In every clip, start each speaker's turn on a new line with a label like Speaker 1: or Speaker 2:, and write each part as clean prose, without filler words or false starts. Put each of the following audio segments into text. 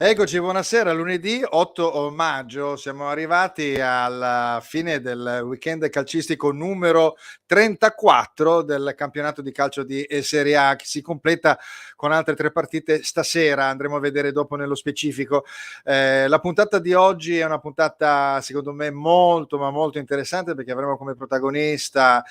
Speaker 1: Eccoci, buonasera. Lunedì 8 maggio siamo arrivati alla fine del weekend calcistico numero 34 del campionato di calcio di Serie A, che si completa con altre 3 partite stasera. Andremo a vedere dopo nello specifico. La puntata di oggi è una puntata secondo me molto ma molto interessante, perché avremo come protagonista,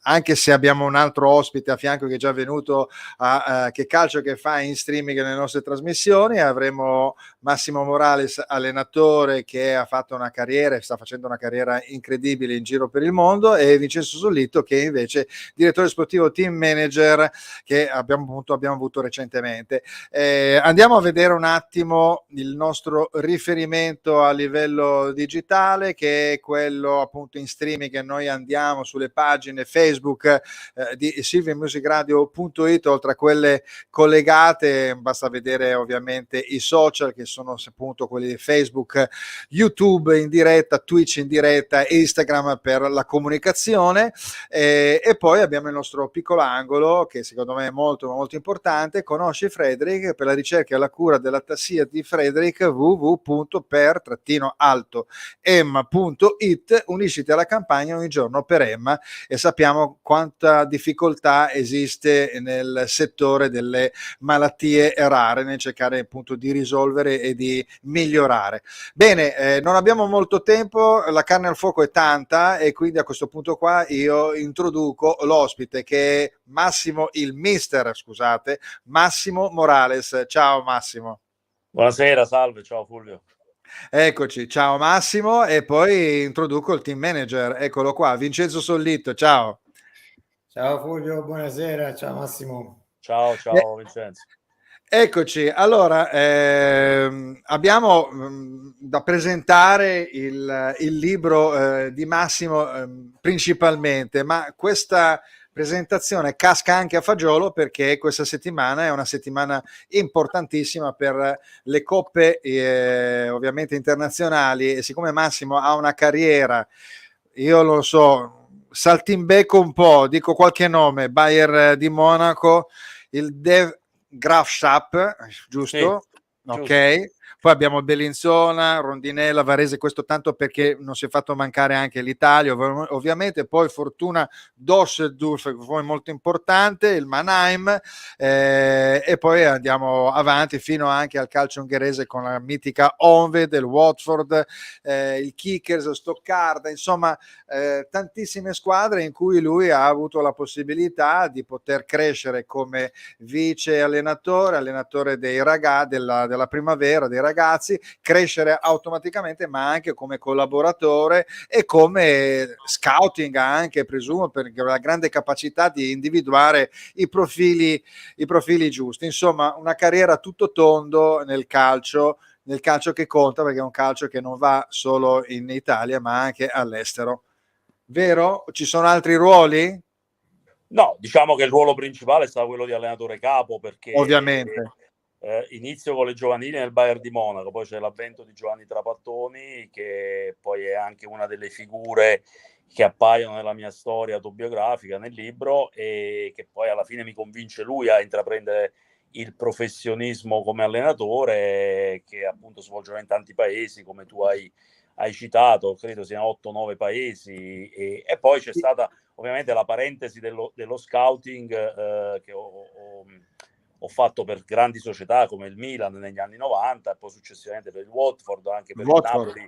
Speaker 1: anche se abbiamo un altro ospite a fianco che è già venuto a Che Calcio che fa in streaming nelle nostre trasmissioni. Avremo Massimo Morales, allenatore, che ha fatto una carriera e sta facendo una carriera incredibile in giro per il mondo, e Vincenzo Sollito, che invece direttore sportivo, team manager, che abbiamo avuto recentemente. Andiamo a vedere un attimo il nostro riferimento a livello digitale, che è quello appunto in streaming, che noi andiamo sulle pagine Facebook di silviamusicradio.it, oltre a quelle collegate. Basta vedere ovviamente i social, che sono appunto quelli di Facebook, YouTube in diretta, Twitch in diretta, Instagram per la comunicazione, e poi abbiamo il nostro piccolo angolo che secondo me è molto molto importante: Conosci Frederick, per la ricerca e la cura della tassia di Frederick, www.per-emma.it. Unisciti alla campagna ogni giorno per Emma, e sappiamo quanta difficoltà esiste nel settore delle malattie rare nel cercare appunto di risolvere e di migliorare. Bene, non abbiamo molto tempo, la carne al fuoco è tanta, e quindi a questo punto qua io introduco l'ospite, che è Massimo Morales. Ciao Massimo.
Speaker 2: Buonasera, salve, ciao Fulvio.
Speaker 1: Eccoci, ciao Massimo, e poi introduco il team manager, eccolo qua, Vincenzo Sollito. Ciao.
Speaker 3: Ciao Fulvio, buonasera, ciao Massimo.
Speaker 2: Ciao Vincenzo.
Speaker 1: Eccoci, allora abbiamo da presentare il libro di Massimo principalmente, ma questa presentazione casca anche a fagiolo, perché questa settimana è una settimana importantissima per le coppe ovviamente internazionali, e siccome Massimo ha una carriera, io lo so, saltimbecco un po', dico qualche nome: Bayern di Monaco, il Graafschap, giusto?
Speaker 2: Sì,
Speaker 1: Ok.
Speaker 2: giusto.
Speaker 1: Poi abbiamo Bellinzona, Rondinella, Varese, questo tanto perché non si è fatto mancare anche l'Italia, ovviamente. Poi Fortuna Düsseldorf, che fu molto importante, il Mannheim, e poi andiamo avanti fino anche al calcio ungherese con la mitica Honvéd, del Watford, il Kickers, Stoccarda, insomma tantissime squadre in cui lui ha avuto la possibilità di poter crescere come vice allenatore dei della primavera, dei ragazzi, crescere automaticamente, ma anche come collaboratore e come scouting anche, presumo, perché ha la grande capacità di individuare i profili giusti. Insomma, una carriera a tutto tondo nel calcio che conta, perché è un calcio che non va solo in Italia ma anche all'estero. Vero? Ci sono altri ruoli?
Speaker 2: No, diciamo che il ruolo principale è stato quello di allenatore capo, perché
Speaker 1: Ovviamente.
Speaker 2: inizio con le giovanili nel Bayern di Monaco, poi c'è l'avvento di Giovanni Trapattoni, che poi è anche una delle figure che appaiono nella mia storia autobiografica nel libro, e che poi alla fine mi convince lui a intraprendere il professionismo come allenatore, che appunto svolgerà in tanti paesi, come tu hai citato, credo siano 8-9 paesi, e poi c'è stata ovviamente la parentesi dello scouting che ho fatto per grandi società come il Milan negli anni 90, e poi successivamente per il Watford, anche per il Napoli,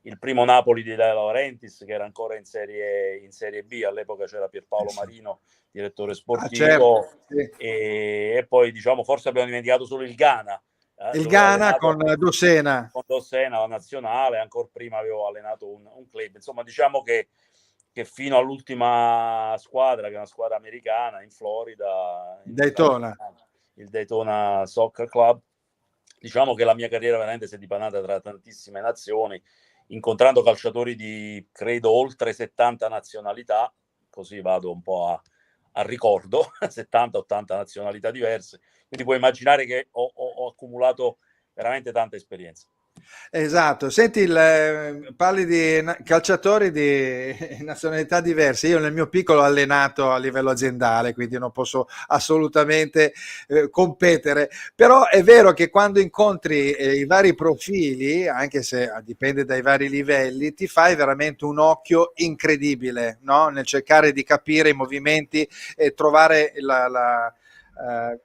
Speaker 2: il primo Napoli di De Laurentiis, che era ancora in serie B. All'epoca c'era Pierpaolo Marino, direttore sportivo,
Speaker 1: certo. Sì.
Speaker 2: E poi diciamo forse abbiamo dimenticato solo il Ghana.
Speaker 1: Il Ghana con Dossena.
Speaker 2: Con Dossena, la nazionale. Ancora prima avevo allenato un club. Insomma, diciamo che fino all'ultima squadra, che è una squadra americana in Florida,
Speaker 1: Daytona.
Speaker 2: il Daytona Soccer Club, diciamo che la mia carriera veramente si è dipanata tra tantissime nazioni, incontrando calciatori di credo oltre 70 nazionalità, così vado un po' a ricordo, 70-80 nazionalità diverse, quindi puoi immaginare che ho accumulato veramente tanta esperienza.
Speaker 1: Esatto, senti, parli di calciatori di nazionalità diverse. Io nel mio piccolo ho allenato a livello aziendale, quindi non posso assolutamente competere, però è vero che quando incontri i vari profili, anche se dipende dai vari livelli, ti fai veramente un occhio incredibile, no? Nel cercare di capire i movimenti e trovare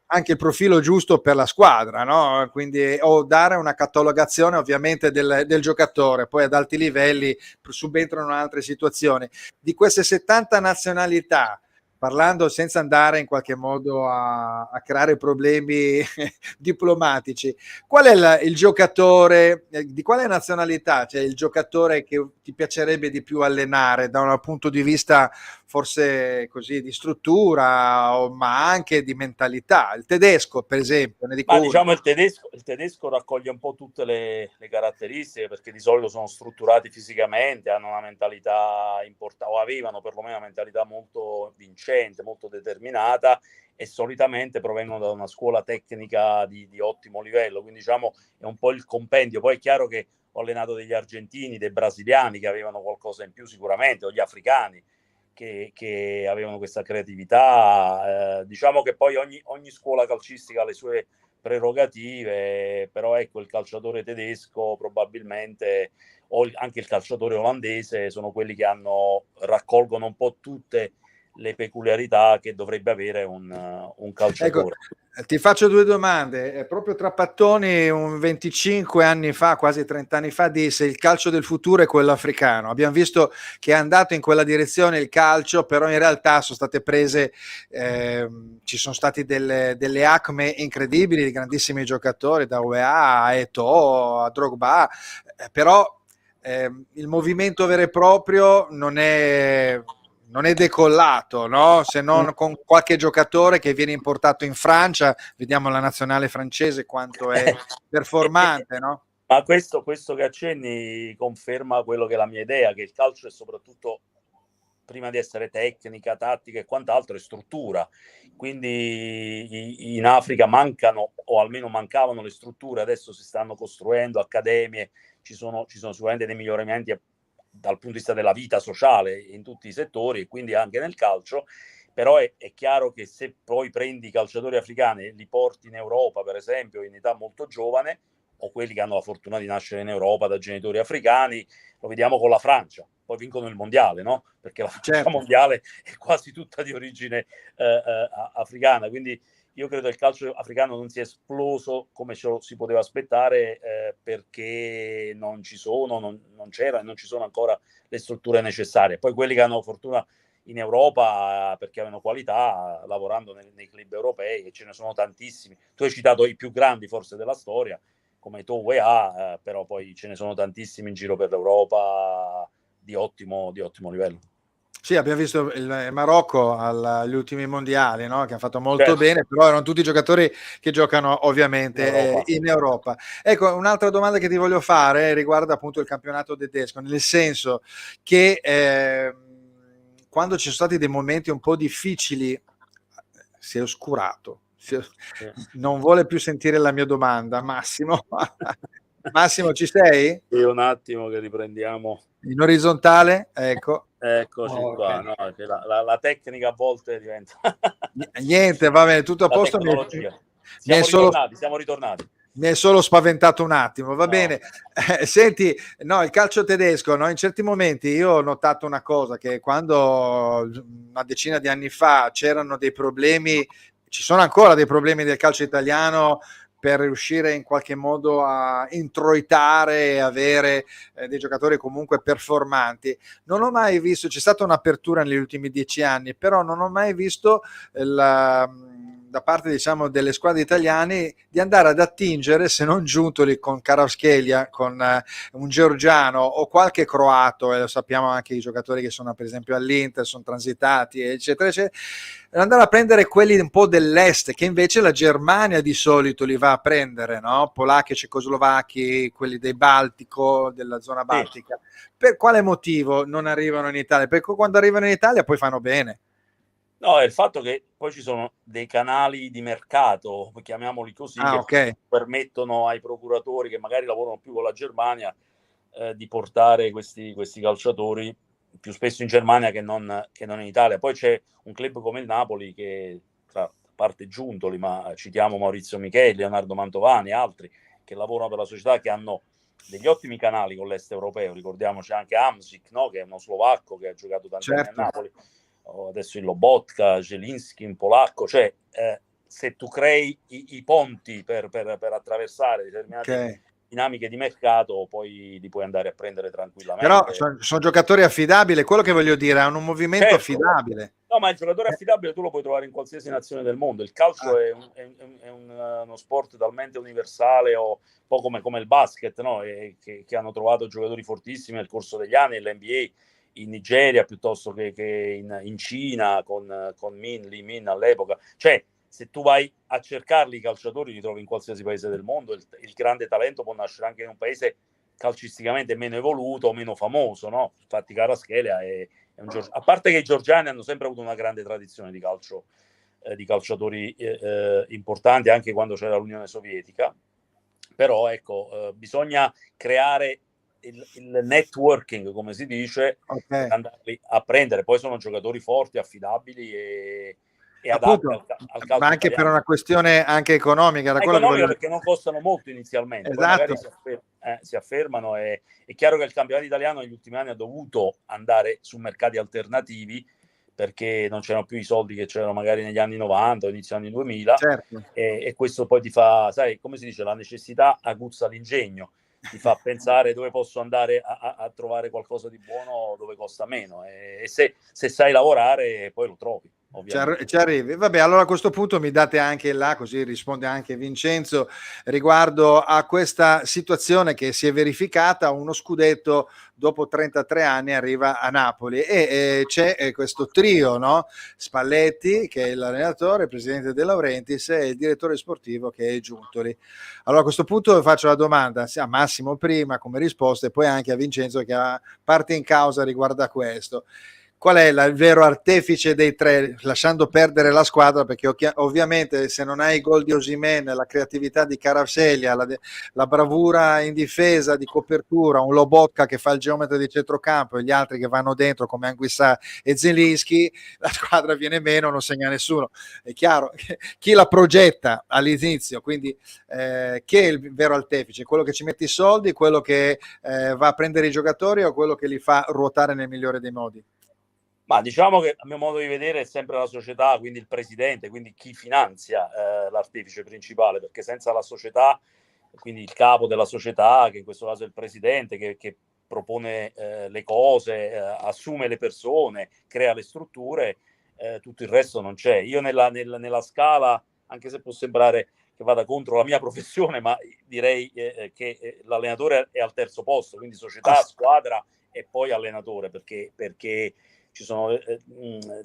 Speaker 1: anche il profilo giusto per la squadra, no? Quindi, o dare una catalogazione ovviamente del giocatore, poi ad alti livelli subentrano altre situazioni. Di queste 70 nazionalità, parlando senza andare in qualche modo a creare problemi diplomatici, qual è il giocatore, di quale nazionalità c'è il giocatore che ti piacerebbe di più allenare da un punto di vista forse così di struttura, ma anche di mentalità? Il tedesco, per esempio, ne dico
Speaker 2: Ma
Speaker 1: uno.
Speaker 2: diciamo il tedesco raccoglie un po' tutte le caratteristiche, perché di solito sono strutturati fisicamente, hanno una mentalità importante, o avevano perlomeno una mentalità molto vincente, molto determinata, e solitamente provengono da una scuola tecnica di ottimo livello, quindi diciamo è un po' il compendio. Poi è chiaro che ho allenato degli argentini, dei brasiliani che avevano qualcosa in più sicuramente, o gli africani che avevano questa creatività. Diciamo che poi ogni scuola calcistica ha le sue prerogative, però ecco, il calciatore tedesco probabilmente, o anche il calciatore olandese, sono quelli che raccolgono un po' tutte le peculiarità che dovrebbe avere un calciatore.
Speaker 1: Ecco, ti faccio due domande. Proprio Trapattoni 25 anni fa, quasi 30 anni fa, disse: il calcio del futuro è quello africano. Abbiamo visto che è andato in quella direzione il calcio, però in realtà sono state prese, ci sono stati delle acme incredibili di grandissimi giocatori, da UEA a Eto'o a Drogba, però il movimento vero e proprio non è decollato, no? Se non con qualche giocatore che viene importato in Francia, vediamo la nazionale francese quanto è performante, no?
Speaker 2: Ma questo che accenni conferma quello che è la mia idea, che il calcio è soprattutto, prima di essere tecnica, tattica e quant'altro, è struttura. Quindi in Africa mancano, o almeno mancavano, le strutture. Adesso si stanno costruendo accademie, ci sono sicuramente dei miglioramenti dal punto di vista della vita sociale in tutti i settori, e quindi anche nel calcio. Però è chiaro che se poi prendi i calciatori africani e li porti in Europa, per esempio, in età molto giovane, o quelli che hanno la fortuna di nascere in Europa da genitori africani, lo vediamo con la Francia, poi vincono il mondiale, no? Perché la Francia mondiale è quasi tutta di origine africana, quindi io credo che il calcio africano non sia esploso come si poteva aspettare, perché non c'era e non ci sono ancora le strutture necessarie. Poi quelli che hanno fortuna in Europa, perché avevano qualità, lavorando nei club europei, e ce ne sono tantissimi. Tu hai citato i più grandi forse della storia, come Eto'o, UEA, però poi ce ne sono tantissimi in giro per l'Europa di ottimo livello.
Speaker 1: Sì, abbiamo visto il Marocco agli ultimi mondiali, no? Che hanno fatto molto bene, però erano tutti giocatori che giocano ovviamente in Europa. Ecco, un'altra domanda che ti voglio fare riguarda appunto il campionato tedesco, nel senso che quando ci sono stati dei momenti un po' difficili si è oscurato. Non vuole più sentire la mia domanda, Massimo. Massimo, ci sei?
Speaker 2: Sì, un attimo che riprendiamo.
Speaker 1: In orizzontale, ecco.
Speaker 2: Eccoci qua, no, che la tecnica a volte diventa...
Speaker 1: Niente, va bene, tutto a posto.
Speaker 2: Siamo ritornati.
Speaker 1: Mi è solo spaventato un attimo, va bene. Senti, no, il calcio tedesco, no, in certi momenti io ho notato una cosa, che quando una decina di anni fa c'erano dei problemi, ci sono ancora dei problemi del calcio italiano per riuscire in qualche modo a introitare e avere dei giocatori comunque performanti. Non ho mai visto, c'è stata un'apertura negli ultimi 10 anni, però non ho mai visto da parte, diciamo, delle squadre italiane di andare ad attingere, se non Giuntoli con Kvaratskhelia, con un georgiano o qualche croato, e lo sappiamo anche i giocatori che sono per esempio all'Inter, sono transitati, eccetera, eccetera, andare a prendere quelli un po' dell'est, che invece la Germania di solito li va a prendere, no? Polacchi, cecoslovacchi, quelli del Baltico, della zona baltica. Sì. Per quale motivo non arrivano in Italia? Perché quando arrivano in Italia poi fanno bene.
Speaker 2: No, è il fatto che poi ci sono dei canali di mercato, chiamiamoli così, che
Speaker 1: Ok.
Speaker 2: permettono ai procuratori che magari lavorano più con la Germania di portare questi calciatori più spesso in Germania che non in Italia. Poi c'è un club come il Napoli che, a parte Giuntoli, ma citiamo Maurizio Micheli, Leonardo Mantovani e altri che lavorano per la società, che hanno degli ottimi canali con l'est europeo. Ricordiamoci anche Hamsik, no? Che è uno slovacco che ha giocato tanti anni a Napoli, adesso il Lobotka, Zelinski in polacco, cioè se tu crei i ponti per attraversare determinate dinamiche di mercato, poi li puoi andare a prendere tranquillamente.
Speaker 1: Però sono giocatori affidabili, quello che voglio dire, hanno un movimento affidabile.
Speaker 2: No, ma il giocatore affidabile tu lo puoi trovare in qualsiasi nazione del mondo. Il calcio è uno sport talmente universale, un po' come il basket, no? Che hanno trovato giocatori fortissimi nel corso degli anni, l'NBA in Nigeria piuttosto che in Cina con Lee Min all'epoca. Cioè, se tu vai a cercarli i calciatori li trovi in qualsiasi paese del mondo. Il grande talento può nascere anche in un paese calcisticamente meno evoluto o meno famoso, no? Infatti Kvaratskhelia è a parte che i georgiani hanno sempre avuto una grande tradizione di calcio, di calciatori importanti anche quando c'era l'Unione Sovietica, però ecco, bisogna creare il networking, come si dice, per andarli a prendere. Poi sono giocatori forti, affidabili e adatti al calcio
Speaker 1: ma anche
Speaker 2: italiano.
Speaker 1: Per una questione anche economica,
Speaker 2: Perché non costano molto inizialmente, poi magari si affermano. È chiaro che il campionato italiano negli ultimi anni ha dovuto andare su mercati alternativi perché non c'erano più i soldi che c'erano magari negli anni 90 o inizio anni 2000, e questo poi ti fa, sai, come si dice, la necessità aguzza l'ingegno, ti fa pensare dove posso andare a trovare qualcosa di buono dove costa meno, e se sai lavorare poi lo trovi.
Speaker 1: Ci arrivi. Vabbè, allora a questo punto mi date anche là, così risponde anche Vincenzo, riguardo a questa situazione che si è verificata. Uno scudetto dopo 33 anni arriva a Napoli e c'è questo trio, no? Spalletti, che è l'allenatore, il presidente De Laurentiis, e il direttore sportivo, che è Giuntoli. Allora a questo punto faccio la domanda a Massimo prima come risposta e poi anche a Vincenzo, che ha parte in causa riguardo a questo. Qual è il vero artefice dei tre, lasciando perdere la squadra, perché ovviamente se non hai i gol di Osimhen, la creatività di Kvaratskhelia, la bravura in difesa di copertura, un Lobotka che fa il geometra di centrocampo e gli altri che vanno dentro come Anguissa e Zelinski, la squadra viene meno, non segna nessuno. È chiaro che chi la progetta all'inizio, quindi chi è il vero artefice? Quello che ci mette i soldi, quello che va a prendere i giocatori, o quello che li fa ruotare nel migliore dei modi?
Speaker 2: Ma diciamo che a mio modo di vedere è sempre la società, quindi il presidente, quindi chi finanzia l'artefice principale, perché senza la società, quindi il capo della società, che in questo caso è il presidente, che propone le cose, assume le persone, crea le strutture, tutto il resto non c'è. Io nella scala, anche se può sembrare che vada contro la mia professione, ma direi che l'allenatore è al terzo posto, quindi società, squadra e poi allenatore, perché ci sono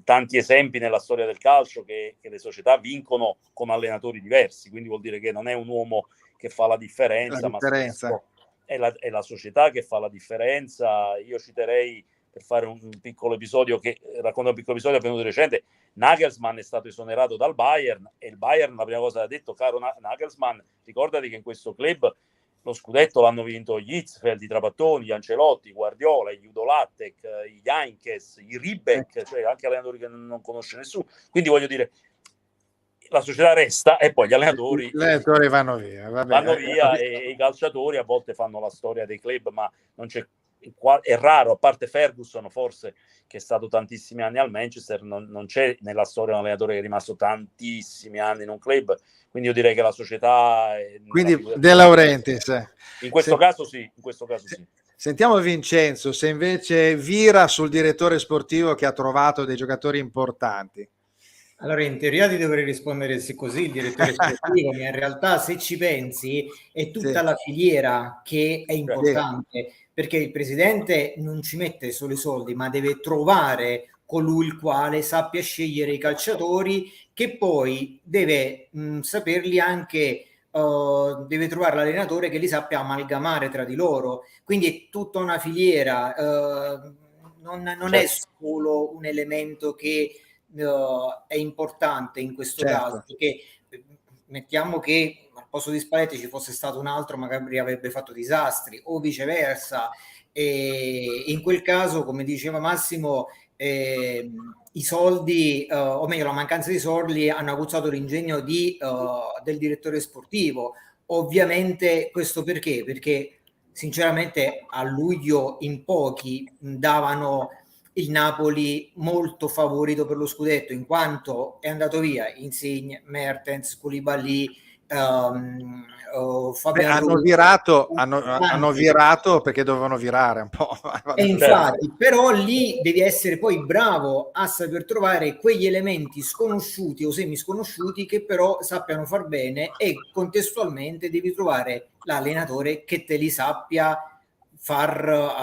Speaker 2: tanti esempi nella storia del calcio che le società vincono con allenatori diversi, quindi vuol dire che non è un uomo che fa la differenza, ma spesso è la società che fa la differenza. Io citerei, per fare un piccolo episodio, che racconta un piccolo episodio avvenuto recente, Nagelsmann è stato esonerato dal Bayern e il Bayern la prima cosa che ha detto: caro Nagelsmann, ricordati che in questo club lo scudetto l'hanno vinto gli Hitzfeld, i Trapattoni, gli Ancelotti, Guardiola, i Judolatec, i Jainkes, i Ribbeck, cioè anche allenatori che non conosce nessuno. Quindi voglio dire, la società resta e poi gli allenatori
Speaker 1: vanno via.
Speaker 2: Vanno via e i calciatori a volte fanno la storia dei club, ma non c'è, è raro, a parte Ferguson forse, che è stato tantissimi anni al Manchester, non c'è nella storia un allenatore che è rimasto tantissimi anni in un club, quindi io direi che la società
Speaker 1: quindi De Laurentiis
Speaker 2: in questo caso sì.
Speaker 1: Sentiamo Vincenzo se invece vira sul direttore sportivo che ha trovato dei giocatori importanti.
Speaker 3: Allora, in teoria ti dovrei rispondere sì, così il direttore sportivo, ma in realtà se ci pensi è tutta la filiera che è importante, perché il presidente non ci mette solo i soldi, ma deve trovare colui il quale sappia scegliere i calciatori, che poi deve saperli anche, deve trovare l'allenatore che li sappia amalgamare tra di loro, quindi è tutta una filiera, non è solo un elemento che è importante in questo
Speaker 1: Certo.
Speaker 3: caso, perché mettiamo che al posto di Spalletti ci fosse stato un altro, magari avrebbe fatto disastri, o viceversa, e in quel caso, come diceva Massimo, i soldi, o meglio la mancanza di soldi, hanno accusato l'ingegno del direttore sportivo. Ovviamente questo perché? Perché sinceramente a luglio in pochi davano il Napoli molto favorito per lo scudetto, in quanto è andato via Insigne, Mertens, Koulibaly, Fabian
Speaker 1: hanno virato perché dovevano virare un po'.
Speaker 3: E infatti, però lì devi essere poi bravo a saper trovare quegli elementi sconosciuti o semi sconosciuti che però sappiano far bene, e contestualmente devi trovare l'allenatore che te li sappia far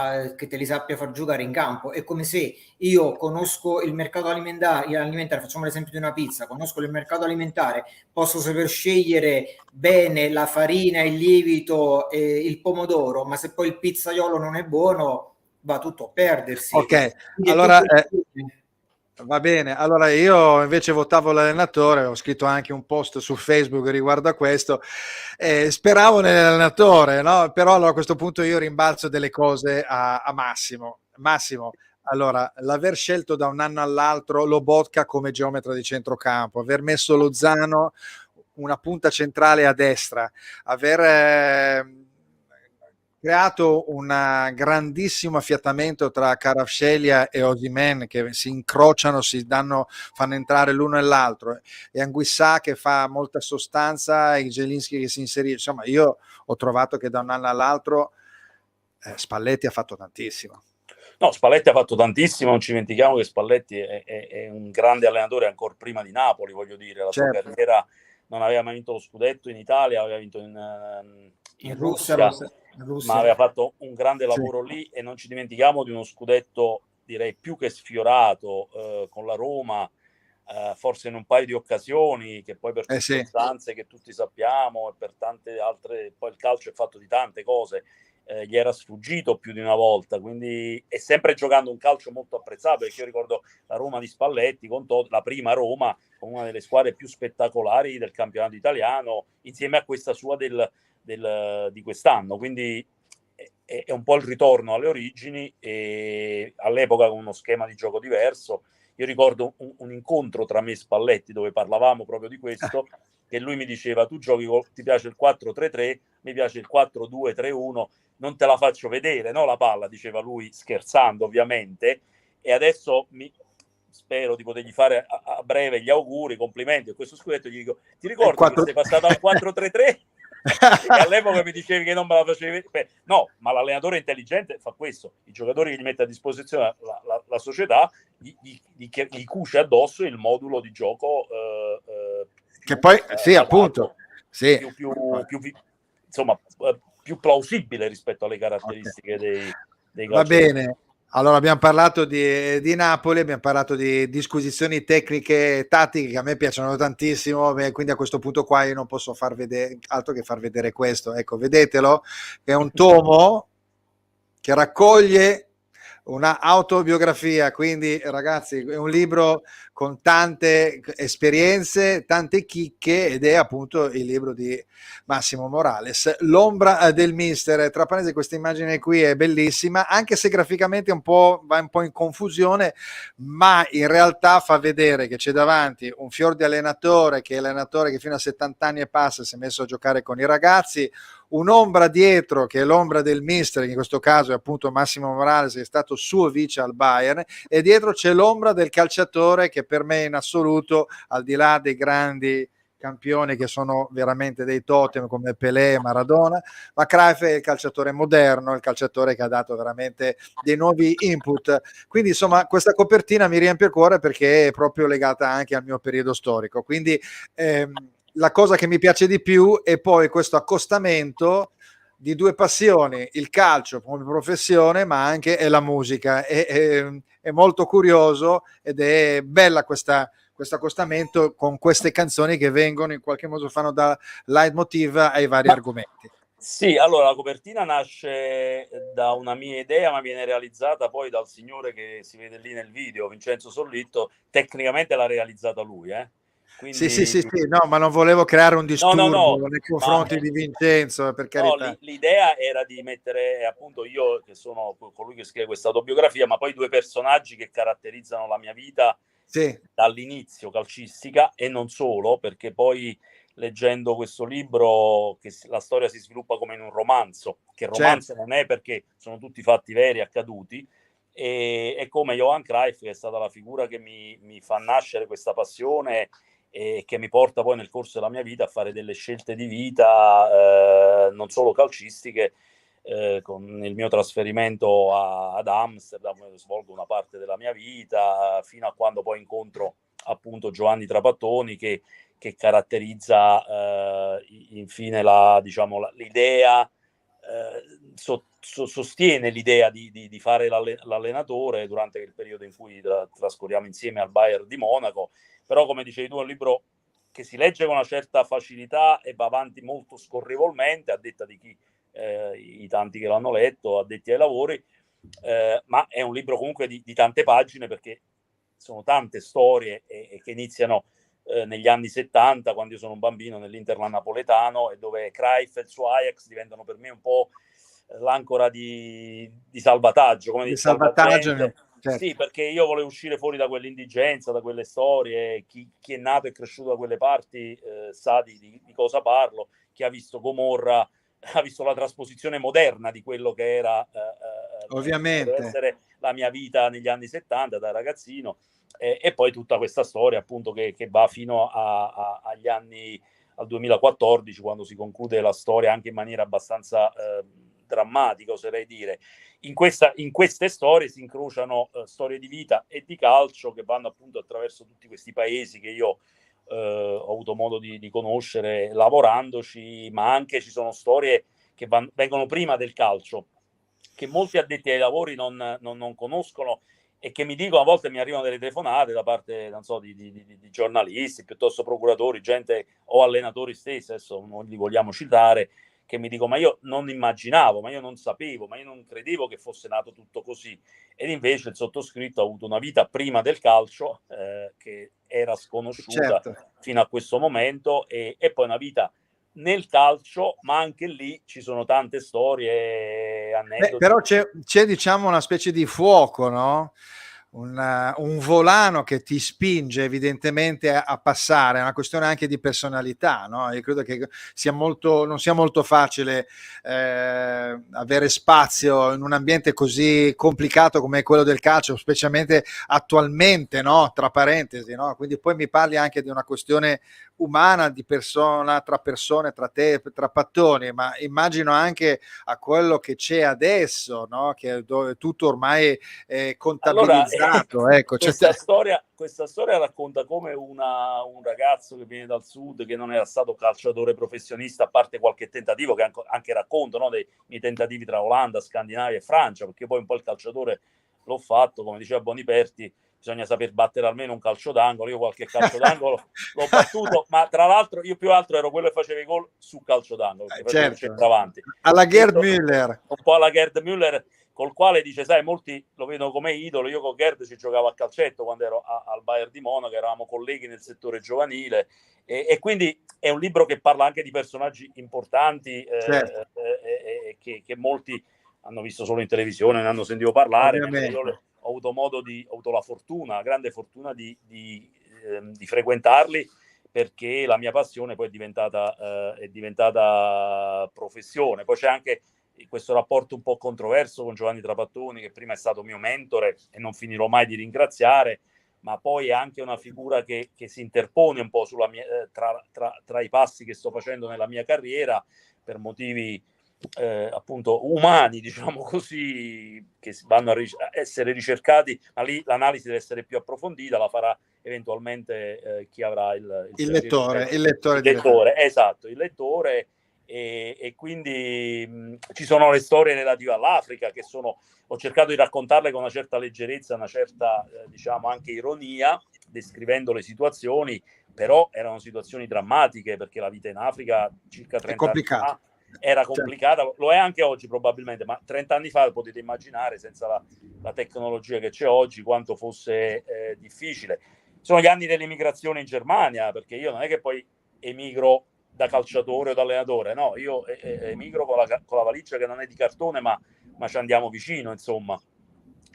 Speaker 3: giocare in campo. È come se io conosco il mercato alimentare, facciamo l'esempio di una pizza, conosco il mercato alimentare, posso saper scegliere bene la farina, il lievito e il pomodoro, ma se poi il pizzaiolo non è buono, va tutto a perdersi.
Speaker 1: Ok, allora va bene. Allora io invece votavo l'allenatore, ho scritto anche un post su Facebook riguardo a questo, speravo nell'allenatore, no? Però allora a questo punto io rimbalzo delle cose a Massimo. Massimo, allora, l'aver scelto da un anno all'altro Lobotka come geometra di centrocampo, aver messo Lozano una punta centrale a destra, aver creato un grandissimo affiatamento tra Kvaratskhelia e Osimhen, che si incrociano, fanno entrare l'uno e l'altro, e Anguissà che fa molta sostanza, e Zielinski che si inserisce. Insomma, io ho trovato che da un anno all'altro Spalletti ha fatto tantissimo.
Speaker 2: No, Spalletti ha fatto tantissimo, non ci dimentichiamo che Spalletti è un grande allenatore ancora prima di Napoli, voglio dire, la sua carriera non aveva mai vinto lo scudetto in Italia, aveva vinto in Russia, ma aveva fatto un grande lavoro lì, e non ci dimentichiamo di uno scudetto direi più che sfiorato con la Roma, forse in un paio di occasioni, che poi per circostanze che tutti sappiamo e per tante altre, poi il calcio è fatto di tante cose, gli era sfuggito più di una volta, quindi è sempre giocando un calcio molto apprezzabile, perché io ricordo la Roma di Spalletti con la prima Roma, con una delle squadre più spettacolari del campionato italiano, insieme a questa sua di quest'anno, quindi è un po' il ritorno alle origini, e all'epoca con uno schema di gioco diverso. Io ricordo un incontro tra me e Spalletti dove parlavamo proprio di questo, che lui mi diceva: tu giochi, ti piace il 4-3-3, mi piace il 4-2-3-1, non te la faccio vedere, no, la palla, diceva lui, scherzando ovviamente, e adesso spero di potergli fare a breve gli auguri, complimenti a questo scudetto. Gli dico: ti ricordi che sei passato al 4-3-3? E all'epoca mi dicevi che non me la facevi vedere. No, ma l'allenatore intelligente fa questo: i giocatori che gli mette a disposizione la società gli cuce addosso il modulo di gioco
Speaker 1: che poi sì, appunto, sì.
Speaker 2: Insomma, più plausibile rispetto alle caratteristiche dei
Speaker 1: Va bene. Allora abbiamo parlato di Napoli, abbiamo parlato di disquisizioni tecniche e tattiche che a me piacciono tantissimo, quindi a questo punto qua io non posso far vedere altro che far vedere questo. Ecco, vedetelo, è un tomo che raccoglie una autobiografia, quindi ragazzi è un libro con tante esperienze, tante chicche, ed è appunto il libro di Massimo Morales, L'ombra del mister. Tra parentesi, questa immagine qui è bellissima, anche se graficamente va un po' in confusione, ma in realtà fa vedere che c'è davanti un fior di allenatore, che è l'allenatore che fino a 70 anni e passa si è messo a giocare con i ragazzi, un'ombra dietro che è l'ombra del mister, che in questo caso è appunto Massimo Morales, che è stato suo vice al Bayern, e dietro c'è l'ombra del calciatore che per me in assoluto, al di là dei grandi campioni che sono veramente dei totem come Pelé e Maradona, ma Cruyff è il calciatore moderno, il calciatore che ha dato veramente dei nuovi input. Quindi insomma questa copertina mi riempie il cuore perché è proprio legata anche al mio periodo storico, quindi la cosa che mi piace di più è poi questo accostamento di due passioni, il calcio come professione, ma anche la musica. È molto curioso ed è bella questo accostamento con queste canzoni che vengono in qualche modo, fanno da leitmotiv ai vari argomenti.
Speaker 2: Sì, allora la copertina nasce da una mia idea, ma viene realizzata poi dal signore che si vede lì nel video, Vincenzo Sollitto. Tecnicamente l'ha realizzata lui,
Speaker 1: Sì, sì,
Speaker 2: quindi
Speaker 1: sì, sì, no, ma non volevo creare un
Speaker 2: no,
Speaker 1: disturbo nei
Speaker 2: ma
Speaker 1: confronti di Vincenzo, per
Speaker 2: no,
Speaker 1: carità.
Speaker 2: l'idea era di mettere appunto io, che sono colui che scrive questa autobiografia, ma poi due personaggi che caratterizzano la mia vita
Speaker 1: Sì,
Speaker 2: dall'inizio calcistica e non solo, perché poi leggendo questo libro che la storia si sviluppa come in un romanzo, che romanzo
Speaker 1: certo.
Speaker 2: non è perché sono tutti fatti veri accaduti, e come Johan Cruyff, che è stata la figura che mi fa nascere questa passione e che mi porta poi nel corso della mia vita a fare delle scelte di vita non solo calcistiche. Con il mio trasferimento ad Amsterdam svolgo una parte della mia vita fino a quando poi incontro appunto Giovanni Trapattoni che caratterizza infine l'idea, sostiene l'idea di fare l'allenatore durante il periodo in cui trascorriamo insieme al Bayern di Monaco. Però come dicevi tu è un libro che si legge con una certa facilità e va avanti molto scorrevolmente, a detta di chi i tanti che l'hanno letto, addetti ai lavori, ma è un libro comunque di tante pagine, perché sono tante storie che iniziano negli anni 70, quando io sono un bambino nell'Interland napoletano, e dove Cruyff e il suo Ajax diventano per me un po' l'ancora di salvataggio, come
Speaker 1: Di
Speaker 2: di
Speaker 1: salvataggio,
Speaker 2: salvagente.
Speaker 1: certo.
Speaker 2: Sì, perché io volevo uscire fuori da quell'indigenza, da quelle storie. Chi è nato e cresciuto da quelle parti sa di cosa parlo. Chi ha visto Gomorra ha visto la trasposizione moderna di quello che era deve
Speaker 1: Ovviamente.
Speaker 2: essere la mia vita negli anni 70 da ragazzino, e poi tutta questa storia appunto che va fino agli anni, al 2014, quando si conclude la storia anche in maniera abbastanza drammatica, oserei dire. In queste storie si incrociano storie di vita e di calcio che vanno appunto attraverso tutti questi paesi che io ho avuto modo di conoscere lavorandoci, ma anche ci sono storie che vengono prima del calcio, che molti addetti ai lavori non conoscono, e che mi dicono, a volte mi arrivano delle telefonate da parte, non so, di giornalisti, piuttosto procuratori, gente o allenatori stessi, adesso non li vogliamo citare, che mi dicono: ma io non immaginavo, ma io non sapevo, ma io non credevo che fosse nato tutto così. Ed invece il sottoscritto ha avuto una vita prima del calcio che era sconosciuta
Speaker 1: Certo.
Speaker 2: fino a questo momento, e poi una vita nel calcio, ma anche lì ci sono tante storie,
Speaker 1: Beh,
Speaker 2: aneddoti.
Speaker 1: però c'è diciamo una specie di fuoco, no? Un volano che ti spinge evidentemente a passare, è una questione anche di personalità, no? Io credo che non sia molto facile avere spazio in un ambiente così complicato come quello del calcio, specialmente attualmente, no? Tra parentesi, no? Quindi poi mi parli anche di una questione umana, di persona, tra te, tra pattoni, ma immagino anche a quello che c'è adesso, no? Che dove tutto ormai è
Speaker 2: Allora,
Speaker 1: contabilizzato, ecco.
Speaker 2: questa storia racconta come un ragazzo che viene dal sud, che non era stato calciatore professionista, a parte qualche tentativo che anche racconto, no, dei miei tentativi tra Olanda, Scandinavia e Francia, perché poi un po' il calciatore l'ho fatto, come diceva Boniperti, bisogna saper battere almeno un calcio d'angolo. Io qualche calcio d'angolo l'ho battuto, ma tra l'altro io più altro ero quello che faceva i gol su calcio d'angolo, perché facevo il
Speaker 1: Certo,
Speaker 2: centravanti.
Speaker 1: alla Gerd
Speaker 2: Questo
Speaker 1: Müller.
Speaker 2: un po' alla Gerd Müller, col quale dice, sai, molti lo vedono come idolo. Io con Gerd ci giocavo a calcetto quando ero al Bayern di Monaco, eravamo colleghi nel settore giovanile, e quindi è un libro che parla anche di personaggi importanti
Speaker 1: Certo,
Speaker 2: che molti hanno visto solo in televisione, ne hanno sentito parlare, mentre io
Speaker 1: ovviamente.
Speaker 2: ho avuto la fortuna, la grande fortuna di frequentarli, perché la mia passione poi è diventata professione. Poi c'è anche questo rapporto un po' controverso con Giovanni Trapattoni, che prima è stato mio mentore e non finirò mai di ringraziare, ma poi è anche una figura che si interpone un po' sulla mia, tra i passi che sto facendo nella mia carriera, per motivi appunto umani, diciamo così, che vanno a essere ricercati, ma lì l'analisi deve essere più approfondita, la farà eventualmente chi avrà il piacere di leggere.
Speaker 1: Il lettore
Speaker 2: Il
Speaker 1: direttamente.
Speaker 2: lettore, esatto, il lettore. E quindi ci sono le storie relative all'Africa, che ho cercato di raccontarle con una certa leggerezza, una certa diciamo anche ironia, descrivendo le situazioni, però erano situazioni drammatiche, perché la vita in Africa circa
Speaker 1: È
Speaker 2: 30 anni
Speaker 1: complicato.
Speaker 2: fa era complicata, lo è anche oggi probabilmente, ma 30 anni fa potete immaginare, senza la tecnologia che c'è oggi, quanto fosse difficile. Sono gli anni dell'emigrazione in Germania, perché io non è che poi emigro da calciatore o da allenatore, no, io emigro con la valigia che non è di cartone, ma ci andiamo vicino, insomma.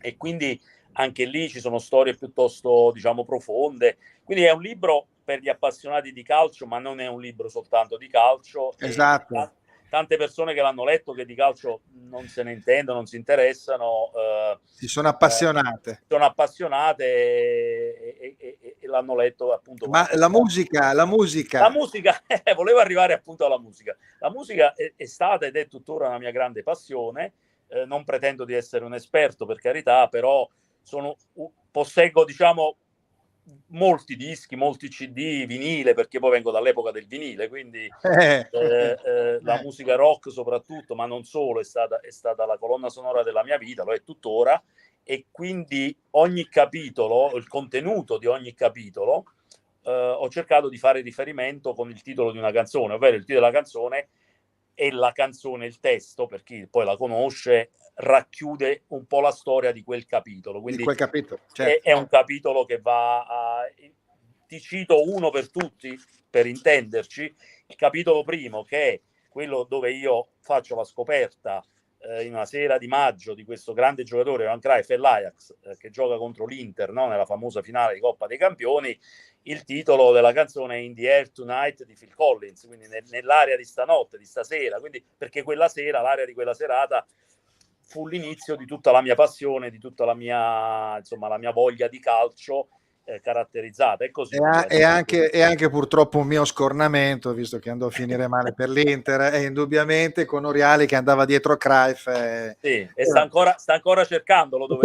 Speaker 2: E quindi anche lì ci sono storie piuttosto, diciamo, profonde. Quindi è un libro per gli appassionati di calcio, ma non è un libro soltanto di calcio.
Speaker 1: Esatto.
Speaker 2: E tante persone che l'hanno letto, che di calcio non se ne intendono, non si interessano,
Speaker 1: si sono appassionate.
Speaker 2: Sono appassionate e l'hanno letto appunto.
Speaker 1: Ma la musica,
Speaker 2: Volevo arrivare appunto alla musica. La musica è stata ed è tuttora una mia grande passione. Non pretendo di essere un esperto, per carità, però posseggo, diciamo, molti dischi, molti CD, vinile, perché poi vengo dall'epoca del vinile, quindi la musica rock soprattutto, ma non solo, è stata la colonna sonora della mia vita, lo è tuttora, e quindi ogni capitolo, il contenuto di ogni capitolo, ho cercato di fare riferimento con il titolo di una canzone, ovvero il titolo della canzone e la canzone, il testo, per chi poi la conosce, racchiude un po' la storia di quel capitolo. Quindi
Speaker 1: di quel capitolo, certo.
Speaker 2: È un capitolo che va a... Ti cito uno per tutti, per intenderci. Il capitolo primo, che è quello dove io faccio la scoperta in una sera di maggio di questo grande giocatore, Johan Cruyff, e l'Ajax, che gioca contro l'Inter, no? Nella famosa finale di Coppa dei Campioni. Il titolo della canzone è In the Air Tonight di Phil Collins, quindi nell'aria di stanotte, di stasera, quindi perché quella sera, l'area di quella serata fu l'inizio di tutta la mia passione, di tutta la mia, insomma, la mia voglia di calcio caratterizzata. E così
Speaker 1: e anche purtroppo un mio scornamento, visto che andò a finire male per l'Inter, e indubbiamente con Oriali che andava dietro Cruyff.
Speaker 2: Sì, e sta ancora cercandolo.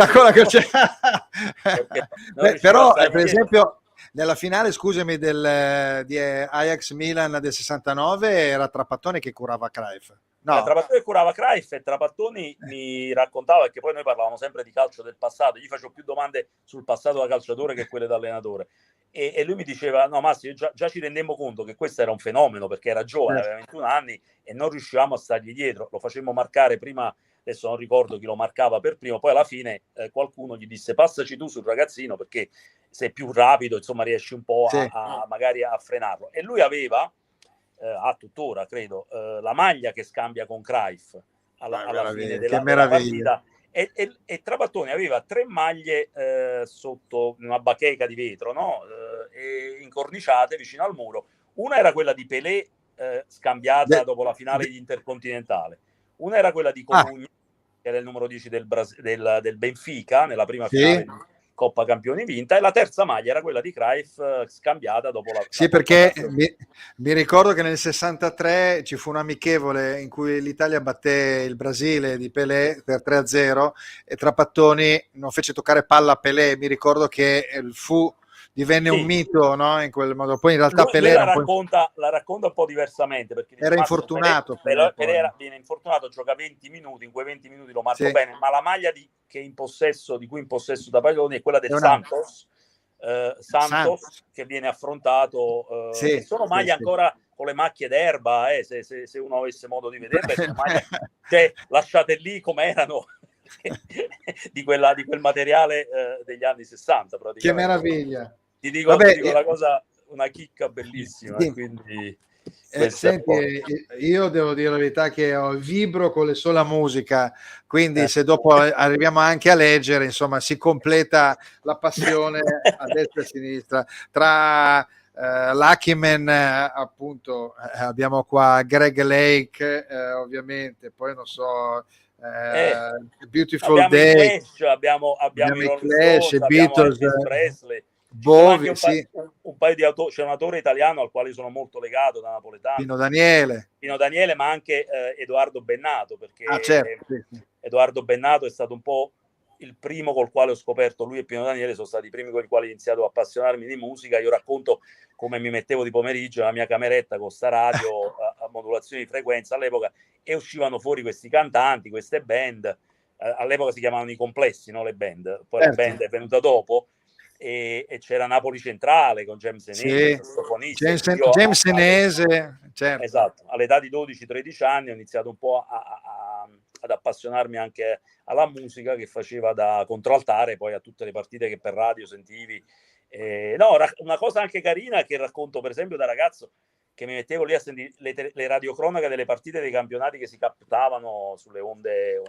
Speaker 1: Però, per esempio, nella finale, scusami, di Ajax Milan del 69 era Trapattoni che curava Cruyff. No.
Speaker 2: Trapattoni curava Cruyff e Trapattoni mi raccontava, perché poi noi parlavamo sempre di calcio del passato, gli facevo più domande sul passato da calciatore che quelle da allenatore, e lui mi diceva: no Massimo, già ci rendemmo conto che questo era un fenomeno, perché era giovane, aveva 21 anni e non riuscivamo a stargli dietro, lo facemmo marcare prima, adesso non ricordo chi lo marcava per primo, poi alla fine qualcuno gli disse: passaci tu sul ragazzino, perché sei più rapido, insomma riesci un po' magari a frenarlo. E lui aveva tuttora credo la maglia che scambia con Cruyff alla fine della partita, e Trapattoni aveva 3 maglie sotto una bacheca di vetro, no? E incorniciate vicino al muro. Una era quella di Pelé scambiata dopo la finale di Intercontinentale, una era quella di Colugno, che era il numero 10 del Benfica nella prima finale di Coppa Campioni vinta, e la terza maglia era quella di Cruyff scambiata dopo la
Speaker 1: perché mi ricordo che nel 63 ci fu un amichevole in cui l'Italia batté il Brasile di Pelé per 3-0 e Trapattoni non fece toccare palla a Pelé. Mi ricordo che divenne un mito, no? In quel modo. Poi in realtà Pelé
Speaker 2: la racconta un po' diversamente, perché
Speaker 1: era infortunato.
Speaker 2: Pelé viene infortunato, gioca 20 minuti, in quei 20 minuti lo marco bene, ma la maglia di cui in possesso Trapattoni è quella del Santos, che viene affrontato, sono maglie ancora con le macchie d'erba, se uno avesse modo di vederle, sono maglie lasciate lì come erano di quel materiale degli anni 60 praticamente.
Speaker 1: Che meraviglia.
Speaker 2: Ti dico una cosa, una chicca bellissima, quindi
Speaker 1: senti, io devo dire la verità che vibro con le sola musica, quindi se dopo arriviamo anche a leggere, insomma, si completa la passione a destra e a sinistra. Tra Luckyman, appunto, abbiamo qua Greg Lake, ovviamente, poi non so, Beautiful Day,
Speaker 2: abbiamo
Speaker 1: i Clash, i Beatles,
Speaker 2: Presley,
Speaker 1: Bowie,
Speaker 2: un paio di autori. C'è un autore italiano al quale sono molto legato, da napoletano,
Speaker 1: Pino Daniele,
Speaker 2: ma anche Edoardo Bennato, perché
Speaker 1: certo.
Speaker 2: Edoardo Bennato è stato un po' il primo col quale ho scoperto, lui e Pino Daniele sono stati i primi con i quali ho iniziato a appassionarmi di musica. Io racconto come mi mettevo di pomeriggio nella mia cameretta con sta radio a modulazione di frequenza all'epoca, e uscivano fuori questi cantanti, queste band, all'epoca si chiamavano i complessi, no? Le band, poi la band è venuta dopo, e c'era Napoli Centrale con James Enese, sassofonista.
Speaker 1: James Enese, certo.
Speaker 2: Esatto, all'età di 12-13 anni ho iniziato un po' ad appassionarmi anche alla musica, che faceva da contraltare poi a tutte le partite che per radio sentivi. No, una cosa anche carina che racconto, per esempio, da ragazzo, che mi mettevo lì a sentire le radiocronache delle partite dei campionati che si captavano sulle onde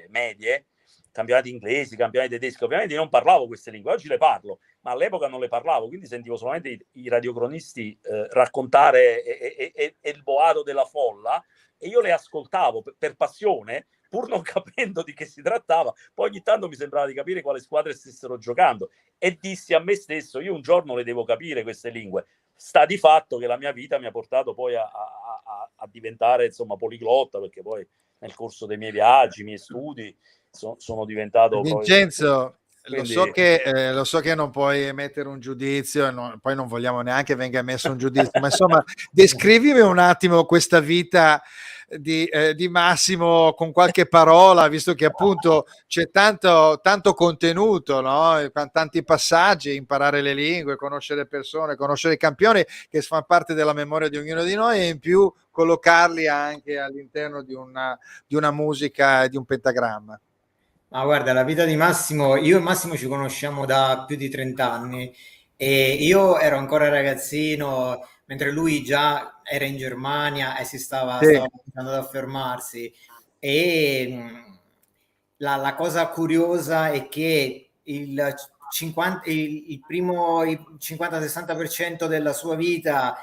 Speaker 2: medie, campionati inglesi, campionati tedeschi. Ovviamente io non parlavo queste lingue, oggi le parlo, ma all'epoca non le parlavo, quindi sentivo solamente i radiocronisti raccontare il boato della folla, e io le ascoltavo per passione, pur non capendo di che si trattava. Poi ogni tanto mi sembrava di capire quale squadre stessero giocando, e dissi a me stesso: io un giorno le devo capire queste lingue. Sta di fatto che la mia vita mi ha portato poi a diventare, insomma, poliglotta, perché poi nel corso dei miei viaggi, miei studi, sono diventato
Speaker 1: Vincenzo,
Speaker 2: poi...
Speaker 1: lo so che non puoi emettere un giudizio, poi non vogliamo neanche venga emesso un giudizio, ma insomma descrivimi un attimo questa vita di Massimo con qualche parola, visto che appunto c'è tanto contenuto, no? Tanti passaggi, imparare le lingue, conoscere persone, conoscere i campioni che fanno parte della memoria di ognuno di noi, e in più collocarli anche all'interno di una musica, di un pentagramma.
Speaker 3: Ma guarda, la vita di Massimo, io e Massimo ci conosciamo da più di 30 anni e io ero ancora ragazzino, mentre lui già era in Germania e stava cominciando ad affermarsi. E la cosa curiosa è che il 50-60% della sua vita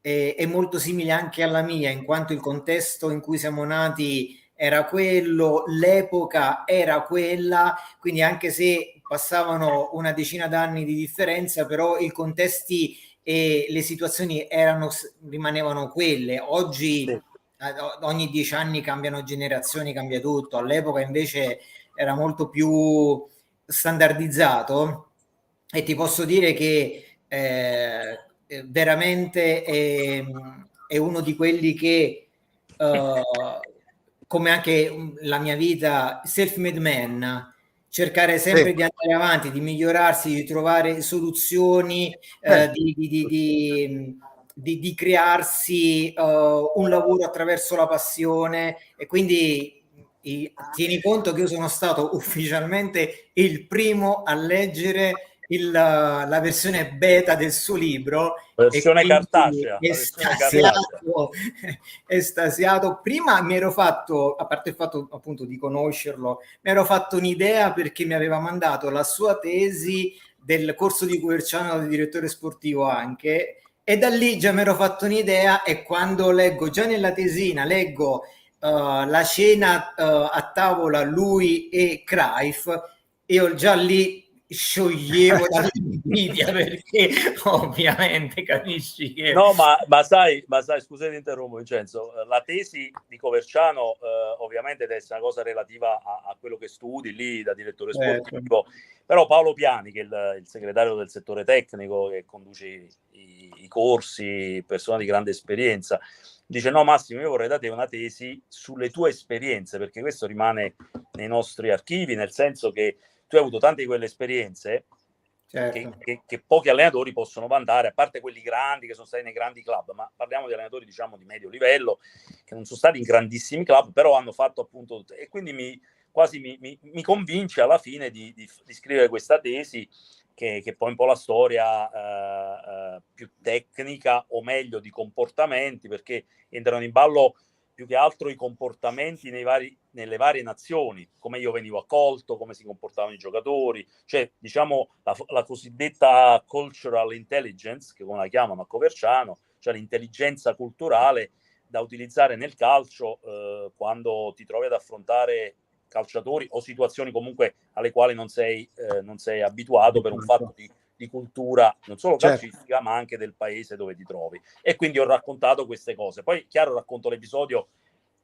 Speaker 3: è molto simile anche alla mia, in quanto il contesto in cui siamo nati era quello, l'epoca era quella, quindi anche se passavano una decina d'anni di differenza, però i contesti e le situazioni rimanevano quelle. Oggi ogni 10 anni cambiano generazioni, cambia tutto. All'epoca invece era molto più standardizzato, e ti posso dire che veramente è uno di quelli che come anche la mia vita, self-made man, cercare sempre di andare avanti, di migliorarsi, di trovare soluzioni, di crearsi un lavoro attraverso la passione. E quindi tieni conto che io sono stato ufficialmente il primo a leggere la versione beta del suo libro,
Speaker 2: versione cartacea,
Speaker 3: estasiato. Prima mi ero fatto, a parte il fatto appunto di conoscerlo, mi ero fatto un'idea perché mi aveva mandato la sua tesi del corso di Coverciano da direttore sportivo anche, e da lì già mi ero fatto un'idea. E quando leggo già nella tesina, leggo la cena a tavola lui e Cruyff, io già lì scioglievo dall'invidia, perché ovviamente capisci che...
Speaker 2: No, ma sai, scusa ti interrompo Vincenzo, la tesi di Coverciano ovviamente deve essere una cosa relativa a quello che studi lì da direttore sportivo, però Paolo Piani, che è il segretario del settore tecnico, che conduce i corsi, persona di grande esperienza, dice: no Massimo, io vorrei da te una tesi sulle tue esperienze, perché questo rimane nei nostri archivi, nel senso che tu hai avuto tante di quelle esperienze che pochi allenatori possono vantare, a parte quelli grandi che sono stati nei grandi club, ma parliamo di allenatori, diciamo, di medio livello, che non sono stati in grandissimi club, però hanno fatto appunto, e quindi mi convince alla fine di scrivere questa tesi, che poi un po' la storia più tecnica, o meglio di comportamenti, perché entrano in ballo più che altro i comportamenti nelle varie nazioni, come io venivo accolto, come si comportavano i giocatori, cioè diciamo la cosiddetta cultural intelligence, che come la chiamano a Coverciano, cioè l'intelligenza culturale da utilizzare nel calcio quando ti trovi ad affrontare calciatori o situazioni comunque alle quali non sei abituato per un fatto di cultura non solo calcistica, ma anche del paese dove ti trovi. E quindi ho raccontato queste cose. Poi chiaro, racconto l'episodio,